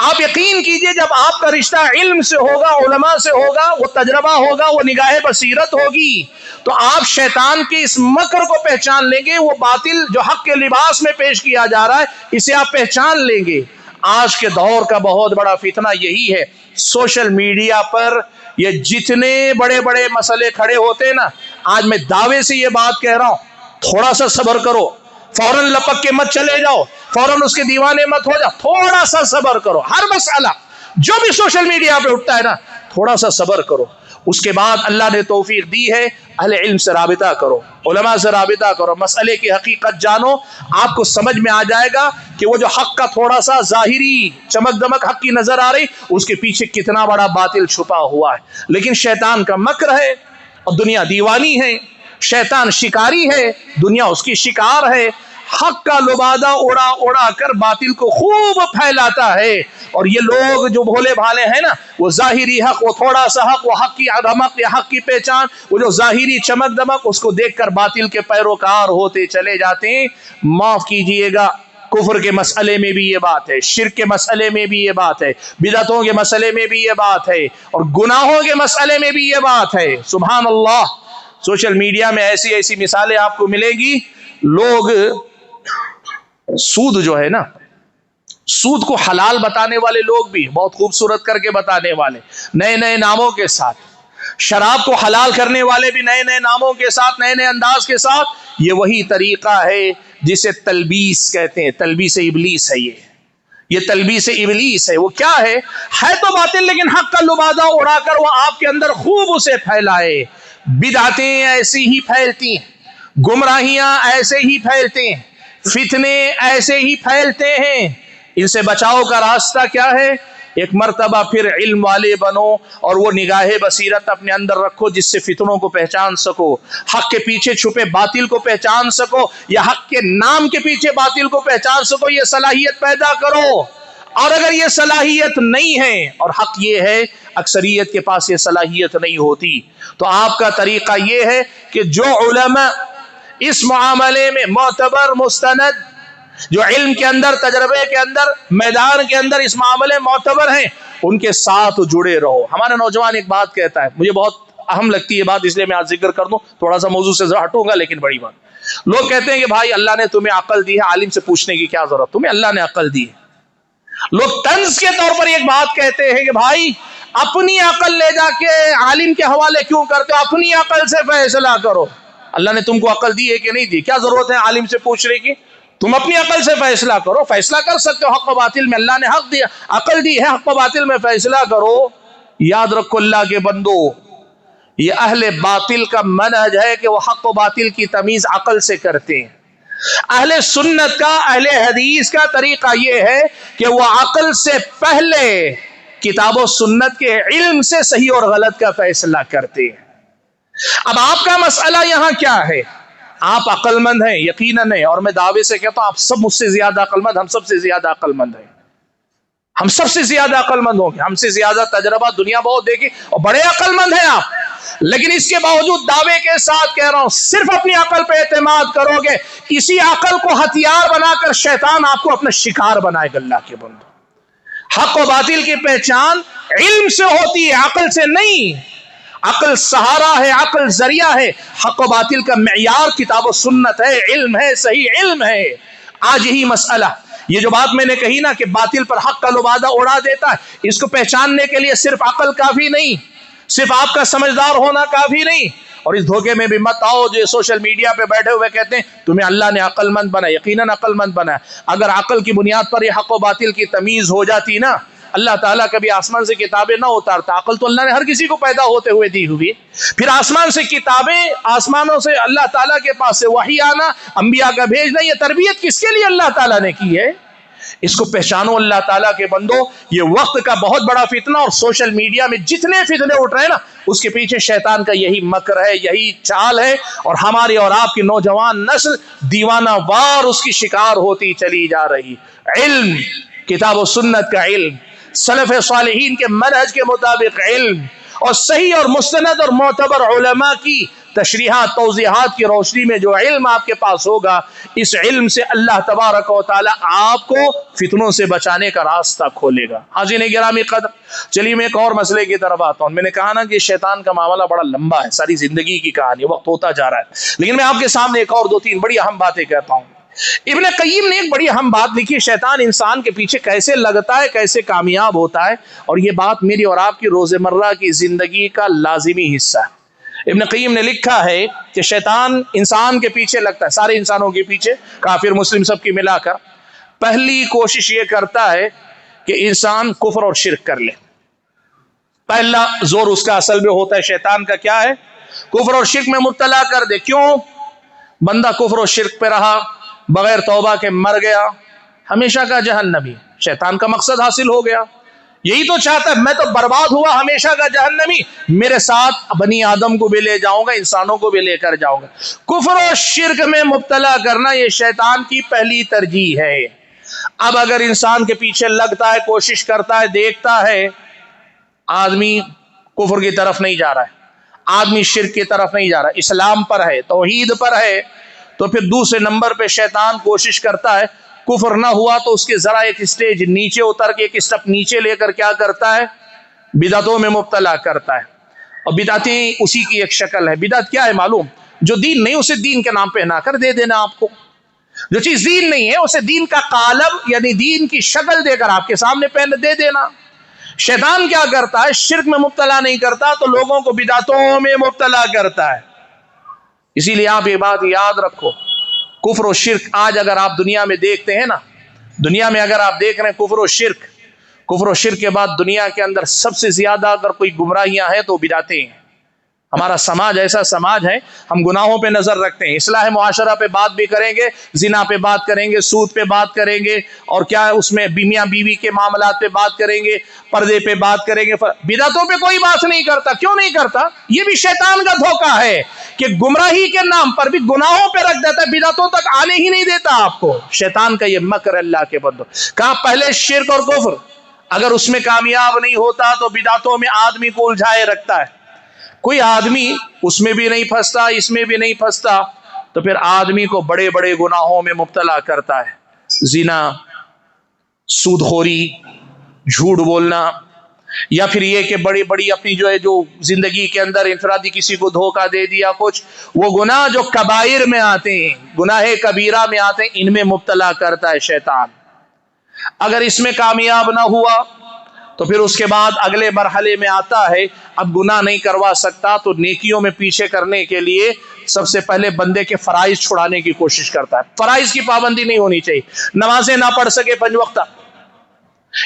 आप यकीन कीजिए, जब आपका रिश्ता इल्म से होगा, उलमा से होगा, वो तजरबा होगा, वो निगाह बसीरत होगी, तो आप शैतान के इस मकर को पहचान लेंगे। वो बातिल जो हक के लिबास में पेश किया जा रहा है, इसे आप पहचान लेंगे। आज के दौर का बहुत बड़ा फितना यही है। सोशल मीडिया पर ये जितने बड़े बड़े मसले खड़े होते हैं ना, आज मैं दावे से ये बात कह रहा हूं, थोड़ा सा सब्र करो, फौरन लपक के मत चले जाओ, फौरन उसके दीवाने मत हो जाओ, थोड़ा सा सब्र करो। हर मसला जो भी सोशल मीडिया पे उठता है ना, थोड़ा सा सब्र करो। उसके बाद अल्लाह ने तौफीक दी है, अहले इल्म से राबिता करो, उलमा से राबिता करो, मसले की हकीकत जानो, आपको समझ में आ जाएगा कि वो जो हक का थोड़ा सा जाहिरी चमक दमक हक की नजर आ रही, उसके पीछे कितना बड़ा बातिल छुपा हुआ है। लेकिन शैतान का मकर है और दुनिया दीवानी है, शैतान शिकारी है, दुनिया उसकी शिकार है। हक का लुबादा उड़ा उड़ा कर बातिल को खूब फैलाता है। और ये लोग जो भोले भाले हैं ना, वो जाहिरी हक, वो थोड़ा सा हक, वो हक की रमक या हक की पहचान, वो जो जाहिरी चमक दमक, उसको देखकर बातिल के पैरोकार होते चले जाते हैं। माफ कीजिएगा, कुफ्र के मसले में भी ये बात है, शिर्क के मसले में भी ये बात है, बिदअतों के मसले में भी ये बात है, और गुनाहों के मसले में भी ये बात है। सुभान अल्लाह, सोशल मीडिया में ऐसी ऐसी मिसालें आपको मिलेगी। लोग सूद जो है ना, सूद को हलाल बताने वाले लोग भी, बहुत खूबसूरत करके बताने वाले, नए नए नामों के साथ, शराब को हलाल करने वाले भी नए नए नामों के साथ, नए नए अंदाज के साथ। ये वही तरीका है जिसे तलबीस कहते हैं, तलबीस इबलीस है ये तलबीस इबलीस है। वो क्या है तो बातिल, लेकिन हक का लुबादा उड़ाकर वो आपके अंदर खूब उसे फैलाए। बिदअतें ऐसी ही फैलती हैं, गुमराहियां ऐसे ही फैलते हैं, फितने ऐसे ही फैलते हैं। इनसे बचाव का रास्ता क्या है? एक मर्तबा फिर इल्म वाले बनो और वो निगाहे बसीरत अपने अंदर रखो जिससे फितनों को पहचान सको, हक के पीछे छुपे बातिल को पहचान सको, या हक के नाम के पीछे बातिल को पहचान सको। ये सलाहियत पैदा करो। और अगर ये सलाहियत नहीं है, और हक ये है अक्सरियत के पास ये सलाहियत नहीं होती, तो आपका तरीका ये है कि जो उलमा इस मामले में मोतबर मुस्तनद, जो इल्म के अंदर, तजर्बे के अंदर, मैदान के अंदर इस मामले में मोतबर हैं, उनके साथ जुड़े रहो। हमारा नौजवान एक बात कहता है, मुझे बहुत अहम लगती है बात, इसलिए मैं आज जिक्र कर दूं, थोड़ा सा मौजू से हटूंगा लेकिन बड़ी बात। लोग कहते हैं कि भाई अल्लाह ने तुम्हें अक्ल दी है, आलिम से पूछने की क्या जरूरत, तुम्हें अल्लाह ने अक्ल दी है। लोग तंज के तौर पर एक बात कहते हैं कि भाई अपनी अक्ल ले जाके आलिम के हवाले क्यों करते हो, अपनी अक्ल से फैसला करो। अल्लाह ने तुमको अक्ल दी है कि नहीं दी, क्या जरूरत है आलिम से पूछने की? तुम अपनी अकल से फैसला करो, फैसला कर सकते हो हक व बातिल में। अल्लाह ने हक दिया, अकल दी है, हक व बातिल में फैसला करो। याद रखो अल्लाह के बंदो, ये अहले बातिल का मनहज है कि वो हक व बातिल की तमीज अकल से करते हैं। अहले सुन्नत का, अहले हदीस का तरीका ये है कि वो अकल से पहले किताबो सुन्नत के इल्म से सही और गलत का फैसला करते हैं। अब आपका मसला यहां क्या है? आप अक्लमंद हैं, यकीनन है, और मैं दावे से कहता हूं आप सब मुझसे ज्यादा अक्लमंद, हम सबसे ज्यादा अक्लमंद हैं, हम सबसे ज्यादा अक्लमंद होंगे, हमसे ज्यादा तजर्बा दुनिया बहुत देखी और बड़े अक्लमंद हैं आप। लेकिन इसके बावजूद दावे के साथ कह रहा हूं, सिर्फ अपनी अकल पे एतमाद करोगे, इसी अकल को हथियार बनाकर शैतान आपको अपना शिकार बनाएगा। अल्लाह के बंदो, हक और बातिल की पहचान इल्म से होती है, अकल से नहीं। अकल सहारा है, अकल जरिया है, हक व बातिल का मेयार किताब और सुन्नत है, इल्म है, सही इल्म है। आज यही मसला, ये जो बात मैंने कही ना कि बातिल पर हक का लुबादा उड़ा देता है, इसको पहचानने के लिए सिर्फ अकल काफी नहीं, सिर्फ आपका समझदार होना काफी नहीं। और इस धोखे में भी मत आओ जो सोशल मीडिया पे बैठे हुए कहते हैं तुम्हें अल्लाह ने अक्लमंद बनाया। यकीनन अक्लमंद बनाया। अगर अकल की बुनियाद पर यह हक व बातिल की तमीज हो जाती ना, अल्लाह ताला कभी आसमान से किताबें ना उतारता। अकल तो अल्लाह ने हर किसी को पैदा होते हुए दी हुई, फिर आसमान से किताबें, आसमानों से अल्लाह ताला के पास से वही आना, अंबिया का भेजना, ये तरबियत किसके लिए अल्लाह ताला ने की है? इसको पहचानो अल्लाह ताला के बंदो। ये वक्त का बहुत बड़ा फितना, और सोशल मीडिया में जितने फितने उठ रहे हैं ना, उसके पीछे शैतान का यही मकर है, यही चाल है, और हमारी और आपकी नौजवान नस्ल दीवाना वार उसकी शिकार होती चली जा रही। इल्म, किताब और सुन्नत का इल्म, सलफ़ सालिहीन के मनहज के मुताबिक इल्म, और सही और मुस्तनद और मोतबर उलमा की तशरीहात, तौज़ीहात की रोशनी में जो इल्म आपके पास होगा, इस इल्म से अल्लाह तबारक व तआला आपको फितनों से बचाने का रास्ता खोलेगा। हाज़िरीन गिरामी कदर, चलिए मैं एक और मसले की तरफ आता हूँ। मैंने कहा ना कि शैतान का मामला बड़ा लंबा है, सारी जिंदगी की कहानी, वक्त होता जा रहा है, लेकिन मैं आपके सामने एक और दो तीन बड़ी अहम बातें कहता हूँ। इब्न क़य्यिम ने एक बड़ी अहम बात लिखी, शैतान इंसान के पीछे कैसे लगता है, कैसे कामयाब होता है, और ये बात मेरी और आपकी रोज़मर्रा की जिंदगी का लाजिमी हिस्सा है। इब्न क़य्यिम ने लिखा है कि शैतान इंसान के पीछे लगता है, सारे इंसानों के पीछे, काफिर मुस्लिम सबकी मिलाकर। पहली कोशिश ये करता है कि इंसान कुफ्र और शिर्क कर ले। पहला जोर उसका असल में होता है शैतान का, क्या है? कुफ्र और शिर्क में मुब्तला कर दे। क्यों? बंदा कुफ्र और शिर्क पे रहा, बगैर तौबा के मर गया, हमेशा का जहन्नमी। शैतान का मकसद हासिल हो गया, यही तो चाहता है, मैं तो बर्बाद हुआ, हमेशा का जहन्नमी, मेरे साथ बनी आदम को भी ले जाऊंगा, इंसानों को भी लेकर जाऊंगा। कुफ्र और शिर्क में मुब्तला करना ये शैतान की पहली तरजीह है। अब अगर इंसान के पीछे लगता है, कोशिश करता है, देखता है, आदमी कुफ्र की तरफ नहीं जा रहा है, आदमी शिर्क की तरफ नहीं जा रहा, इस्लाम पर है, तौहीद पर है, तो फिर दूसरे नंबर पे शैतान कोशिश करता है कुफ्र ना हुआ तो उसके जरा एक स्टेज नीचे उतर के, एक स्टेप नीचे लेकर क्या करता है, बिदअतों में मुब्तला करता है। और बिदअतें उसी की एक शक्ल है। बिदअत क्या है मालूम? जो दीन नहीं उसे दीन के नाम पे ना कर दे देना आपको। जो चीज दीन नहीं है उसे दीन का कालब यानी दीन की शक्ल देकर आपके सामने पहन दे देना। शैतान क्या करता है, शिर्क में मुब्तला नहीं करता तो लोगों को बिदअतों में मुब्तला करता है। इसीलिए आप ये बात याद रखो, कुफ्र और शिर्क आज अगर आप दुनिया में देखते हैं ना, दुनिया में अगर आप देख रहे हैं कुफ्र और शिर्क के बाद दुनिया के अंदर सबसे ज्यादा अगर कोई गुमराहियां हैं तो बिदअतें हैं। हमारा समाज ऐसा समाज है, हम गुनाहों पे नजर रखते हैं। इस्लाह मुआशरा पे बात भी करेंगे, जिना पे बात करेंगे, सूद पे बात करेंगे, और क्या उसमें मियां बीवी के मामलात पे बात करेंगे, पर्दे पे बात करेंगे। बिदअतों पे कोई बात नहीं करता। क्यों नहीं करता? ये भी शैतान का धोखा है कि गुमराही के नाम पर भी गुनाहों पे रख देता है, बिदअतों तक आने ही नहीं देता आपको। शैतान का ये मकर अल्लाह के बंदो। कहा पहले शिर्क और कुफ्र, अगर उसमें कामयाब नहीं होता तो बिदअतों में आदमी को उलझाए रखता है। कोई आदमी उसमें भी नहीं फंसता, इसमें भी नहीं फंसता, तो फिर आदमी को बड़े बड़े गुनाहों में मुब्तला करता है। जिना, सूदखोरी, झूठ बोलना, या फिर ये कि बड़ी बड़ी अपनी जो जिंदगी के अंदर इंफरादी किसी को धोखा दे दिया कुछ, वो गुनाह जो कबाइर में आते हैं, गुनाह कबीरा में आते हैं, इनमें मुब्तला करता है शैतान। अगर इसमें कामयाब ना हुआ तो फिर उसके बाद अगले मरहले में आता है, अब गुनाह नहीं करवा सकता तो नेकियों में पीछे करने के लिए सबसे पहले बंदे के फराइज छुड़ाने की कोशिश करता है। फराइज की पाबंदी नहीं होनी चाहिए। नमाजें ना पढ़ सके 5 वक्त,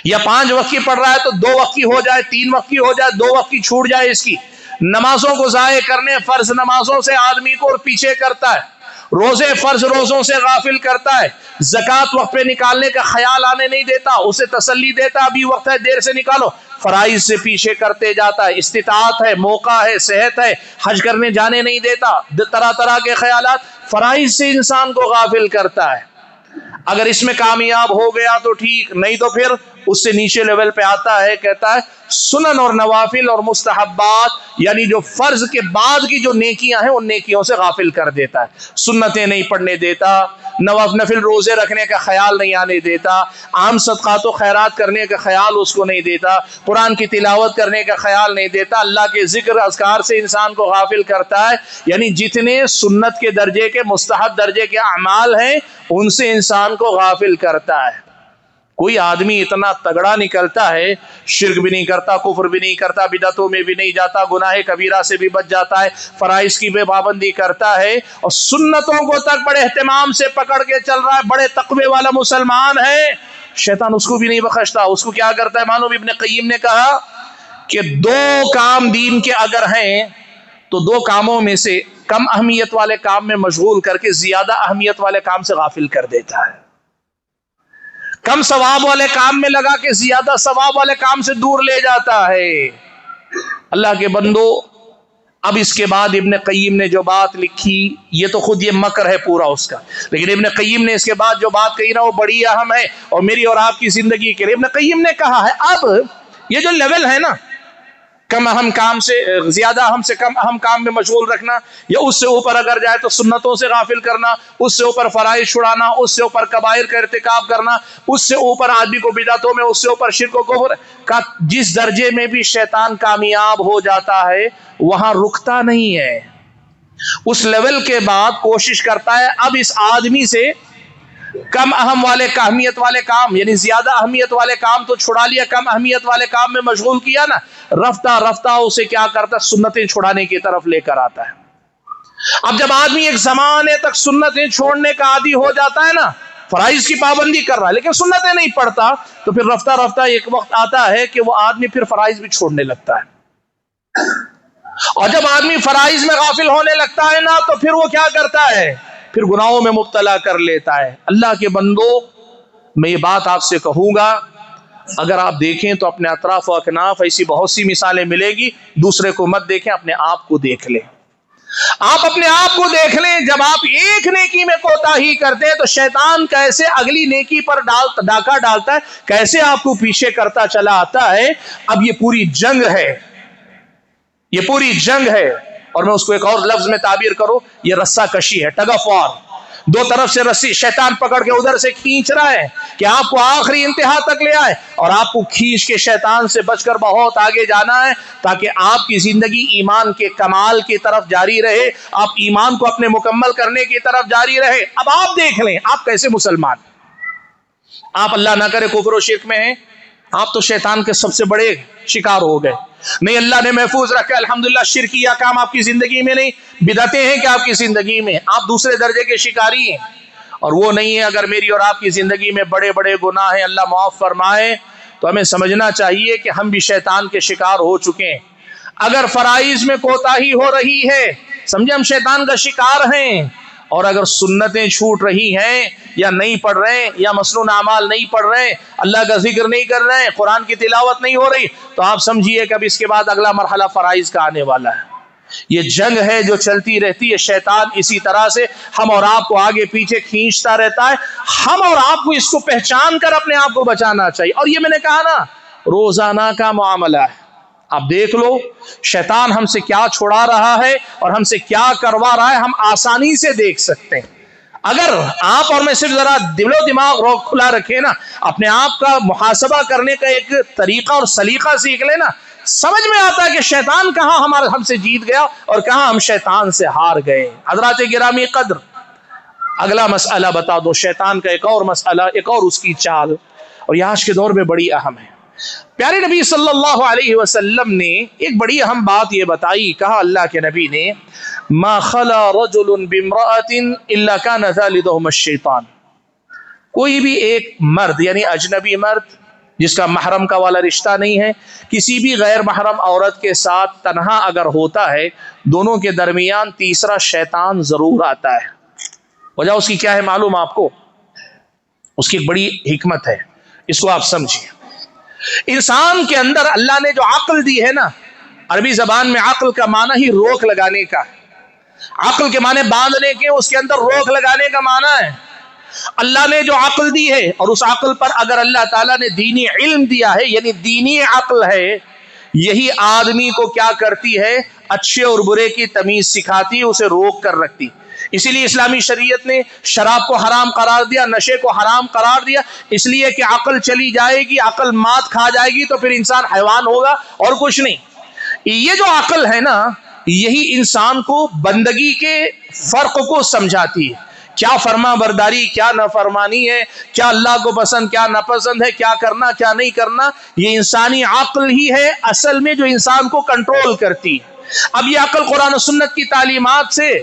या 5 वक्त की पढ़ रहा है तो 2 वक्त की हो जाए, 3 वक्त की हो जाए, 2 वक्त की छूट जाए। इसकी नमाजों को जाये करने, फर्ज नमाजों से आदमी को और पीछे करता है, रोजे फर्ज रोजों से गाफिल करता है, ज़कात वक्त पे निकालने का ख्याल आने नहीं देता, उसे तसल्ली देता अभी वक्त है देर से निकालो, फराइज से पीछे करते जाता है। इस्तिताअत है, मौका है, सेहत है, हज करने जाने नहीं देता, तरह तरह के ख्यालात, फराइज से इंसान को गाफिल करता है। अगर इसमें कामयाब हो गया तो ठीक, नहीं तो फिर उससे नीचे लेवल पे आता है, कहता है सुनन और नवाफिल और मुस्तहब्बात, यानी जो फर्ज के बाद की जो नेकियां हैं उन नेकियों से गाफिल कर देता है। सुन्नतें नहीं पढ़ने देता, नफिल रोजे रखने का ख्याल नहीं आने देता, आम सदकात व खैरात करने का ख्याल उसको नहीं देता, कुरान की तिलावत करने का ख्याल नहीं देता, अल्लाह के जिक्र अज़कार से इंसान को गाफिल करता है। यानी जितने सुन्नत के दर्जे के, मुस्तहब दर्जे के अमाल हैं उनसे इंसान को गाफिल करता है। कोई आदमी इतना तगड़ा निकलता है, शिर्क भी नहीं करता, कुफ्र भी नहीं करता, बिदअतों में भी नहीं जाता, गुनाह कबीरा से भी बच जाता है, फराइज की भी पाबंदी करता है, और सुन्नतों को तक बड़े एहतमाम से पकड़ के चल रहा है, बड़े तकवे वाला मुसलमान है, शैतान उसको भी नहीं बख्शता। उसको क्या करता है मालूम? इब्न क़य्यिम ने कहा कि 2 काम दीन के अगर हैं तो 2 कामों में से कम अहमियत वाले काम में मशगूल करके ज्यादा अहमियत वाले काम से गाफिल कर देता है। कम सवाब वाले काम में लगा के ज्यादा सवाब वाले काम से दूर ले जाता है। अल्लाह के बंदो, अब इसके बाद इब्न क़य्यिम ने जो बात लिखी, ये तो खुद ये मकर है पूरा उसका, लेकिन इब्न क़य्यिम ने इसके बाद जो बात कही ना वो बड़ी अहम है और मेरी और आपकी जिंदगी के लिए। इब्न क़य्यिम ने कहा है अब ये जो लेवल है ना, कम अहम काम से ज्यादा अहम से कम अहम काम में मशगूल रखना, या उससे ऊपर अगर जाए तो सुन्नतों से गाफिल करना, उससे ऊपर फराइज छुड़ाना, उससे ऊपर कबाइर का इर्तिकाब करना, उससे ऊपर आदमी को बिदअतों में, उससे ऊपर शिर्क व कुफ्र का, जिस दर्जे में भी शैतान कामयाब हो जाता है वहां रुकता नहीं है। उस लेवल के बाद कोशिश करता है अब इस आदमी से कम अहम वाले अहमियत वाले काम, यानी ज्यादा अहमियत वाले काम तो छुड़ा लिया, कम अहमियत वाले काम में मशगूल किया ना, रफ्ता रफ्ता उसे क्या करता, सुन्नतें छुड़ाने की तरफ लेकर आता है। अब जब आदमी एक जमाने तक सुन्नतें छोड़ने का आदी हो जाता है ना, फराइज की पाबंदी कर रहा है लेकिन सुन्नतें नहीं पढ़ता, तो फिर रफ्ता रफ्ता एक वक्त आता है कि वो आदमी फिर फराइज भी छोड़ने लगता है। और जब आदमी फराइज में गाफिल होने लगता है ना, तो फिर वो क्या करता है, फिर गुनाहों में मुब्तला कर लेता है। अल्लाह के बंदो, मैं ये बात आपसे कहूंगा, अगर आप देखें तो अपने अतराफ व अकनाफ ऐसी बहुत सी मिसालें मिलेगी। दूसरे को मत देखें, अपने आप को देख लें। आप अपने आप को देख लें, जब आप एक नेकी में कोताही करते हैं तो शैतान कैसे अगली नेकी पर डाका डालता है, कैसे आपको पीछे करता चला आता है। अब ये पूरी जंग है, ये पूरी जंग है, और मैं उसको एक और लफ्ज में ताबीर करूं, ये रस्सा कशी है, टग ऑफ वॉर। दो तरफ से रस्सी शैतान पकड़ के उधर से खींच रहा है कि आपको आखिरी इंतहा तक ले आए, और आपको खींच के शैतान से बचकर बहुत आगे जाना है ताकि आपकी जिंदगी ईमान के कमाल की तरफ जारी रहे, आप ईमान को अपने मुकम्मल करने की तरफ जारी रहे। अब आप देख लें, आप कैसे मुसलमान, आप अल्लाह ना करे कुफ्र और शिर्क में हैं, आप तो शैतान के सबसे बड़े शिकार हो गए। नहीं, अल्लाह ने महफूज रखा अल्हम्दुलिल्लाह, शिरकिया काम आपकी जिंदगी में नहीं, बिदअतें हैं कि आपकी जिंदगी में, आप दूसरे दर्जे के शिकारी हैं। और वो नहीं है, अगर मेरी और आपकी जिंदगी में बड़े बड़े गुनाह हैं, अल्लाह माफ फरमाए, तो हमें समझना चाहिए कि हम भी शैतान के शिकार हो चुके हैं। अगर फराइज में कोताही हो रही है, समझे हम शैतान का शिकार हैं। और अगर सुन्नतें छूट रही हैं, या नहीं पढ़ रहे हैं, या मसनून अमाल नहीं पढ़ रहे हैं, अल्लाह का जिक्र नहीं कर रहे हैं, कुरान की तिलावत नहीं हो रही, तो आप समझिए कि अब इसके बाद अगला मरहला फराइज का आने वाला है। ये जंग है जो चलती रहती है। शैतान इसी तरह से हम और आपको आगे पीछे खींचता रहता है। हम और आपको इसको पहचान कर अपने आप को बचाना चाहिए। और ये मैंने कहा ना, रोजाना का मामला है। आप देख लो शैतान हमसे क्या छुड़ा रहा है और हमसे क्या करवा रहा है, हम आसानी से देख सकते हैं। अगर आप और मैं सिर्फ जरा दिलो दिमाग खुला रखे ना, अपने आप का मुहासबा करने का एक तरीका और सलीका सीख लेना, समझ में आता है कि शैतान कहां हमसे जीत गया और कहां हम शैतान से हार गए। हजरात गिरामी कद्र, अगला मसला बता दो, शैतान का एक और मसला, एक और उसकी चाल, और यह आज के दौर में बड़ी अहम है। प्यारे नबी सल्लल्लाहु अलैहि वसल्लम ने एक बड़ी अहम बात ये बताई, कहा अल्लाह के नबी ने, मा खला रजुलुन बिम्राअतिन इल्ला कान ज़ालिदहुम अश-शैतान, कोई भी एक मर्द यानी अजनबी मर्द जिसका महरम का वाला रिश्ता नहीं है, किसी भी गैर महरम औरत के साथ तन्हा अगर होता है, दोनों के दरमियान तीसरा शैतान जरूर आता है। वजह उसकी क्या है मालूम आपको? उसकी एक बड़ी हिकमत है, इसको आप समझिए। इंसान के अंदर अल्लाह ने जो अक्ल दी है ना, अरबी जबान में अक्ल का माना ही रोक लगाने का, अक्ल के माने बांधने के, उसके अंदर रोक लगाने का माना है। अल्लाह ने जो अक्ल दी है, और उस अक्ल पर अगर अल्लाह ताला ने दीनी इल्म दिया है, यानी दीनी अक्ल है, यही आदमी को क्या करती है, अच्छे और बुरे की तमीज सिखाती है, उसे रोक कर रखती। इसीलिए इस्लामी शरीयत ने शराब को हराम करार दिया, नशे को हराम करार दिया, इसलिए कि अकल चली जाएगी, अकल मात खा जाएगी तो फिर इंसान हैवान होगा और कुछ नहीं। ये जो अकल है ना, यही इंसान को बंदगी के फर्क को समझाती है, क्या फरमा बरदारी क्या नाफरमानी है, क्या अल्लाह को पसंद क्या नापसंद है, क्या करना क्या नहीं करना। ये इंसानी अक्ल ही है असल में जो इंसान को कंट्रोल करती है। अब ये अक्ल कुरान और सुन्नत की तालीमात से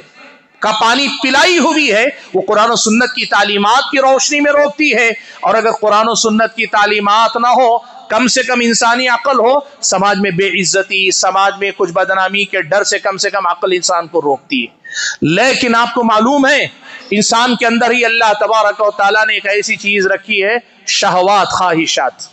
का पानी पिलाई हुई है, वो कुरान और सुन्नत की तालीमात की रोशनी में रोकती है। और अगर कुरान और सुन्नत की तालीमात ना हो, कम से कम इंसानी अक्ल हो, समाज में बेइज्जती, समाज में कुछ बदनामी के डर से कम अक्ल इंसान को रोकती है। लेकिन आपको मालूम है, इंसान के अंदर ही अल्लाह तबारक व तआला ने एक ऐसी चीज रखी है, शहवात, ख्वाहिशात।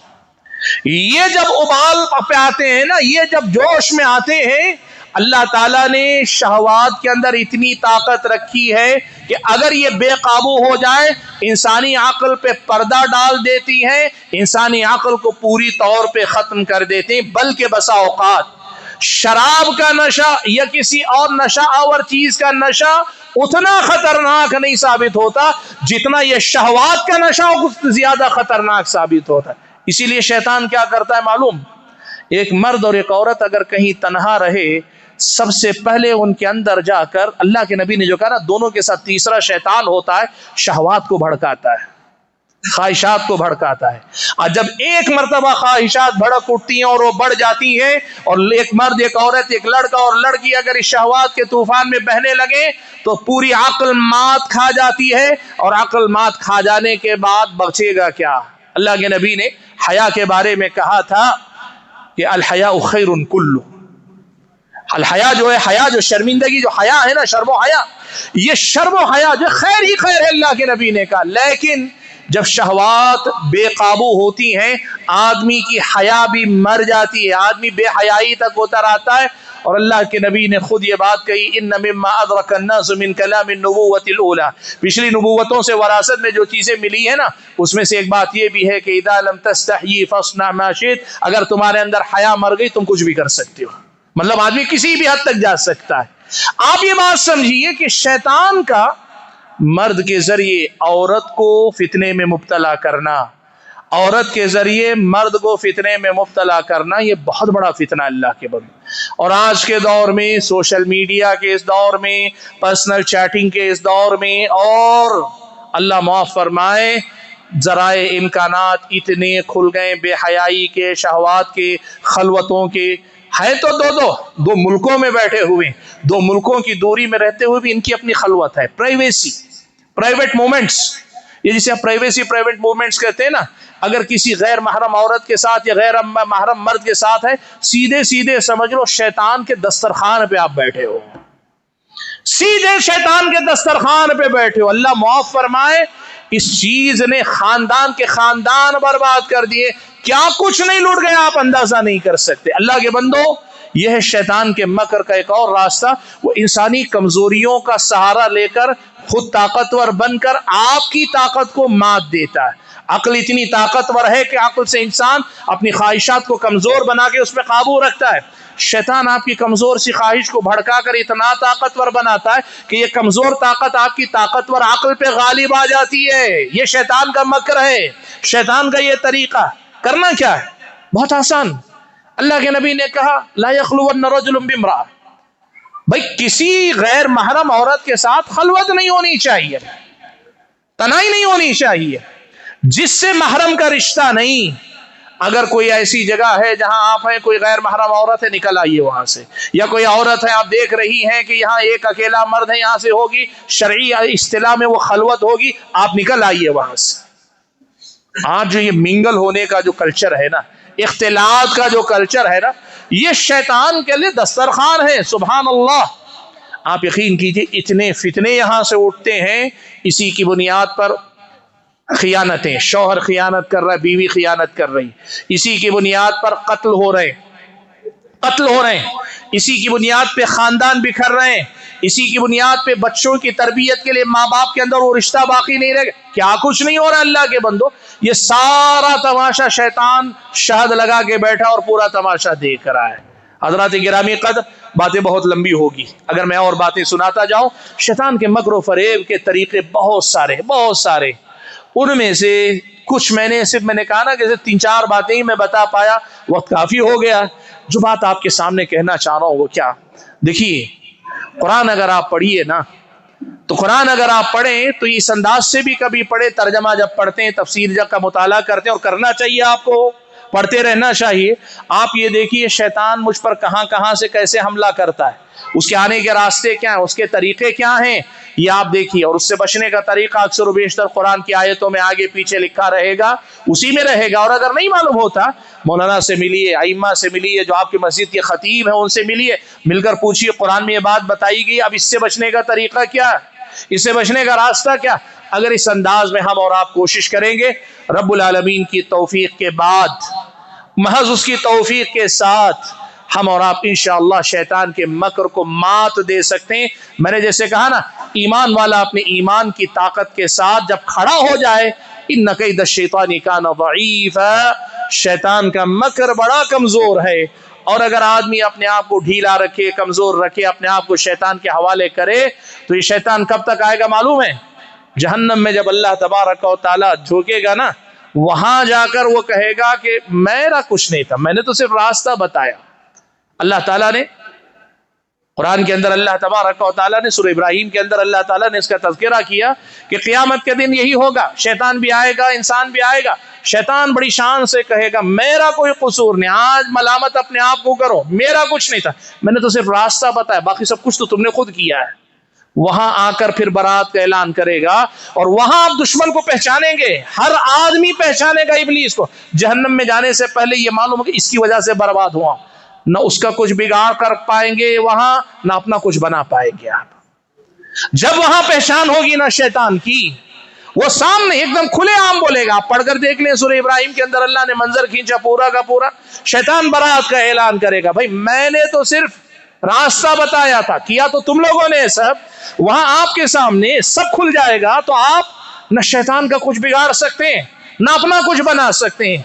ये जब उबाल पे आते हैं ना, ये जब जोश में आते हैं, अल्लाह ताला ने शहवात के अंदर इतनी ताकत रखी है कि अगर ये बेकाबू हो जाए, इंसानी अक्ल पे पर्दा डाल देती है, इंसानी अक्ल को पूरी तौर पे खत्म कर देते हैं। बल्कि बसा औकात शराब का नशा या किसी और नशा और चीज का नशा उतना खतरनाक नहीं साबित होता जितना ये शहवात का नशा ज्यादा खतरनाक साबित होता है। इसीलिए शैतान क्या करता है मालूम? एक मर्द और एक औरत अगर कहीं तन्हा रहे, सबसे पहले उनके अंदर जाकर, अल्लाह के नबी ने जो कहा ना, दोनों के साथ तीसरा शैतान होता है, शहवात को भड़काता है, ख्वाहिशात को भड़काता है। और जब एक मर्तबा ख्वाहिशात भड़क उठती हैं और वो बढ़ जाती हैं, और एक मर्द एक औरत, एक लड़का और लड़की अगर इस शहवात के तूफान में बहने लगे, तो पूरी अक्ल मात खा जाती है। और अक्ल मात खा जाने के बाद बचेगा क्या? अल्लाह के नबी ने हया के बारे में कहा था कि अल हया खैरुन कुल्लु, अल हया जो है, हया जो शर्मिंदगी, जो हया है ना, शर्मो हया, ये शर्मो हया जो खैर ही खैर है, अल्लाह के नबी ने कहा। लेकिन जब शहवात बेकाबू होती हैं, आदमी की हया भी मर जाती है, आदमी बेहयाई तक उतर आता है। और अल्लाह के नबी ने खुद ये बात कही, इन्ना मिम्मा अदरक अन्नास मिन कलामिन नुबुव्वतिल ऊला, पिछली नबूवतों से वरासत में जो चीजें मिली है ना, उसमें से एक बात ये भी है कि इदा लम तस्तही फस्ना मा शित, अगर तुम्हारे अंदर हया मर गई तुम कुछ भी कर सकते हो। मतलब आदमी किसी भी हद तक जा सकता है। आप ये बात समझिए कि शैतान का مرد کے ذریعے عورت کو فتنے میں مبتلا کرنا، عورت کے ذریعے مرد کو فتنے میں مبتلا کرنا، یہ بہت بڑا فتنہ اللہ کے بندے۔ اور آج کے دور میں، سوشل میڈیا کے اس دور میں، پرسنل چیٹنگ کے اس دور میں، اور اللہ معاف فرمائے ذرائع امکانات اتنے کھل گئے بے حیائی کے، شہوات کے، خلوتوں کے، ہے تو دو ملکوں میں بیٹھے ہوئے، دو ملکوں کی دوری میں رہتے ہوئے بھی ان کی اپنی خلوت ہے، پرائیویسی، پرائیویٹ مومنٹس، یہ جسے آپ پرائیویسی، پرائیویٹ مومنٹس کہتے ہیں نا۔ اگر کسی غیر محرم عورت کے ساتھ یا غیر محرم مرد کے ساتھ ہے، سیدھے سیدھے سمجھ لو شیطان کے دسترخوان پہ آپ بیٹھے ہو، سیدھے شیطان کے دسترخوان پہ بیٹھے ہو۔ اللہ معاف فرمائے اس چیز نے خاندان کے خاندان برباد کر دیے، کیا کچھ نہیں لٹ گیا آپ اندازہ نہیں کر سکتے۔ اللہ کے بندو، یہ ہے شیطان کے مکر کا ایک اور راستہ، وہ انسانی کمزوریوں کا سہارا لے کر خود طاقتور بن کر آپ کی طاقت کو مات دیتا ہے۔ عقل اتنی طاقتور ہے کہ عقل سے انسان اپنی خواہشات کو کمزور بنا کے اس پہ قابو رکھتا ہے۔ شیطان آپ کی کمزور سی خواہش کو بھڑکا کر اتنا طاقتور بناتا ہے کہ یہ کمزور طاقت آپ کی طاقتور عقل پہ غالب آ جاتی ہے۔ یہ شیطان کا مکر ہے، شیطان کا یہ طریقہ۔ کرنا کیا ہے؟ بہت آسان۔ اللہ کے نبی نے کہا لا یخلون رجل بامرأة، بھائی کسی غیر محرم عورت کے ساتھ خلوت نہیں ہونی چاہیے، تنہائی نہیں ہونی چاہیے، جس سے محرم کا رشتہ نہیں۔ اگر کوئی ایسی جگہ ہے جہاں آپ ہیں، کوئی غیر محرم عورت ہے، نکل آئیے وہاں سے، یا کوئی عورت ہے آپ دیکھ رہی ہیں کہ یہاں ایک اکیلا مرد ہے، یہاں سے ہوگی شرعی اصطلاح میں وہ خلوت ہوگی، آپ نکل آئیے وہاں سے۔ آج جو یہ منگل ہونے کا جو کلچر ہے نا، اختلاط کا جو کلچر ہے نا، یہ شیطان کے لیے دسترخوان ہے۔ سبحان اللہ، آپ یقین کیجئے اتنے فتنے یہاں سے اٹھتے ہیں، اسی کی بنیاد پر خیانتیں، شوہر خیانت کر رہا ہے، بیوی خیانت کر رہی، اسی کی بنیاد پر قتل ہو رہے ہیں، اسی کی بنیاد پہ خاندان بکھر رہے ہیں، اسی کی بنیاد پہ بچوں کی تربیت کے لیے ماں باپ کے اندر وہ رشتہ باقی نہیں رہے گا۔ کیا کچھ نہیں ہو رہا اللہ کے بندو، یہ سارا تماشا شیطان شہد لگا کے بیٹھا اور پورا تماشا دیکھ رہا ہے۔ حضرات گرامی قدر، باتیں بہت لمبی ہوگی اگر میں اور باتیں سناتا جاؤں۔ شیطان کے مکر و فریب کے طریقے بہت سارے، ان میں سے کچھ میں نے کہا نا کہ 3-4 باتیں ہی میں بتا پایا، وقت کافی ہو گیا۔ جو بات آپ کے سامنے کہنا چاہ رہا ہوں وہ کیا، دیکھیے قرآن اگر آپ پڑھیے نا، تو قرآن اگر آپ پڑھیں تو اس انداز سے بھی کبھی پڑھے، ترجمہ جب پڑھتے ہیں، تفسیر جب کا مطالعہ کرتے ہیں، اور کرنا چاہیے آپ کو، پڑھتے رہنا چاہیے۔ آپ یہ دیکھیے شیطان مجھ پر کہاں سے کیسے حملہ کرتا ہے، اس کے آنے کے راستے کیا ہیں، اس کے طریقے کیا ہیں، یہ آپ دیکھیے، اور اس سے بچنے کا طریقہ اکثر و بیشتر قرآن کی آیتوں میں آگے پیچھے لکھا رہے گا، اسی میں رہے گا۔ اور اگر نہیں معلوم ہوتا، مولانا سے ملیے، ائمہ سے ملیے، جو آپ کے مسجد کے خطیب ہیں ان سے ملیے، مل کر پوچھیے قرآن میں یہ بات بتائی گئی، اب اس سے بچنے کا طریقہ کیا ہے، اس سے بچنے کا راستہ کیا۔ اگر اس انداز میں ہم اور آپ کوشش کریں گے، رب العالمین کی توفیق کے بعد، محض اس کی توفیق کے ساتھ، ہم اور آپ انشاءاللہ شیطان کے مکر کو مات دے سکتے ہیں۔ میں نے جیسے کہا نا، ایمان والا اپنے ایمان کی طاقت کے ساتھ جب کھڑا ہو جائے، ان کید الشیطان کان ضعیفا، شیطان کا مکر بڑا کمزور ہے۔ اور اگر آدمی اپنے آپ کو ڈھیلا رکھے، کمزور رکھے، اپنے آپ کو شیطان کے حوالے کرے، تو یہ شیطان کب تک آئے گا معلوم ہے؟ جہنم میں جب اللہ تبارک و تعالیٰ جھونکے گا نا، وہاں جا کر وہ کہے گا کہ میرا کچھ نہیں تھا، میں نے تو صرف راستہ بتایا۔ اللہ تعالیٰ نے قرآن کے اندر، اللہ تبارک و تعالیٰ نے سورہ ابراہیم کے اندر اللہ تعالیٰ نے اس کا تذکرہ کیا کہ قیامت کے دن یہی ہوگا، شیطان بھی آئے گا، انسان بھی آئے گا، شیطان بڑی شان سے کہے گا میرا کوئی قصور نہیں، آج ملامت اپنے آپ کو کرو، میرا کچھ نہیں تھا، میں نے تو صرف راستہ بتایا، باقی سب کچھ تو تم نے خود کیا ہے۔ وہاں آ کر پھر برات کا اعلان کرے گا، اور وہاں آپ دشمن کو پہچانیں گے، ہر آدمی پہچانے گا ابلیس کو۔ جہنم میں جانے سے پہلے یہ معلوم ہو کہ اس کی وجہ سے برباد ہوا، نہ اس کا کچھ بگاڑ کر پائیں گے وہاں، نہ اپنا کچھ بنا پائیں گے آپ۔ جب وہاں پہچان ہوگی نا شیطان کی، وہ سامنے ایک دم کھلے عام بولے گا۔ آپ پڑھ کر دیکھ لیں سورہ ابراہیم کے اندر اللہ نے منظر کھینچا پورا کا پورا، شیطان برات کا اعلان کرے گا، بھائی میں نے تو صرف راستہ بتایا تھا، کیا تو تم لوگوں نے سب۔ وہاں آپ کے سامنے سب کھل جائے گا، تو آپ نہ شیطان کا کچھ بگاڑ سکتے ہیں، نہ اپنا کچھ بنا سکتے ہیں۔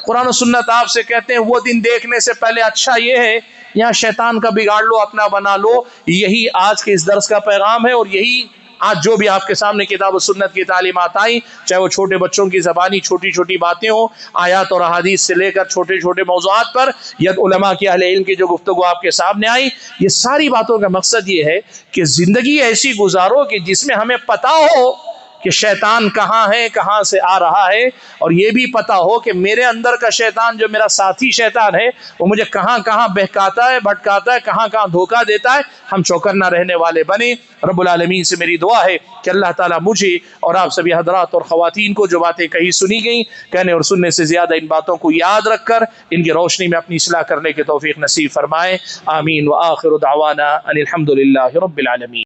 قرآن و سنت آپ سے کہتے ہیں وہ دن دیکھنے سے پہلے اچھا یہ ہے یہاں شیطان کا بگاڑ لو، اپنا بنا لو۔ یہی آج کے اس درس کا پیغام ہے، اور یہی آج جو بھی آپ کے سامنے کتاب و سنت کی تعلیمات آئیں، چاہے وہ چھوٹے بچوں کی زبانی چھوٹی چھوٹی باتیں ہوں، آیات اور احادیث سے لے کر چھوٹے چھوٹے موضوعات پر، یا علماء کی اہل علم کی جو گفتگو آپ کے سامنے آئی، یہ ساری باتوں کا مقصد یہ ہے کہ زندگی ایسی گزارو کہ جس میں ہمیں پتہ ہو کہ شیطان کہاں ہے، کہاں سے آ رہا ہے، اور یہ بھی پتہ ہو کہ میرے اندر کا شیطان جو میرا ساتھی شیطان ہے وہ مجھے کہاں کہاں بہکاتا ہے، بھٹکاتا ہے، کہاں کہاں دھوکہ دیتا ہے، ہم چوکنا رہنے والے بنیں۔ رب العالمین سے میری دعا ہے کہ اللہ تعالیٰ مجھے اور آپ سبھی حضرات اور خواتین کو جو باتیں کہی سنی گئیں، کہنے اور سننے سے زیادہ ان باتوں کو یاد رکھ کر ان کی روشنی میں اپنی اصلاح کرنے کی توفیق نصیب فرمائے۔ آمین۔ وآخر دعوانا ان الحمد للہ رب العالمین۔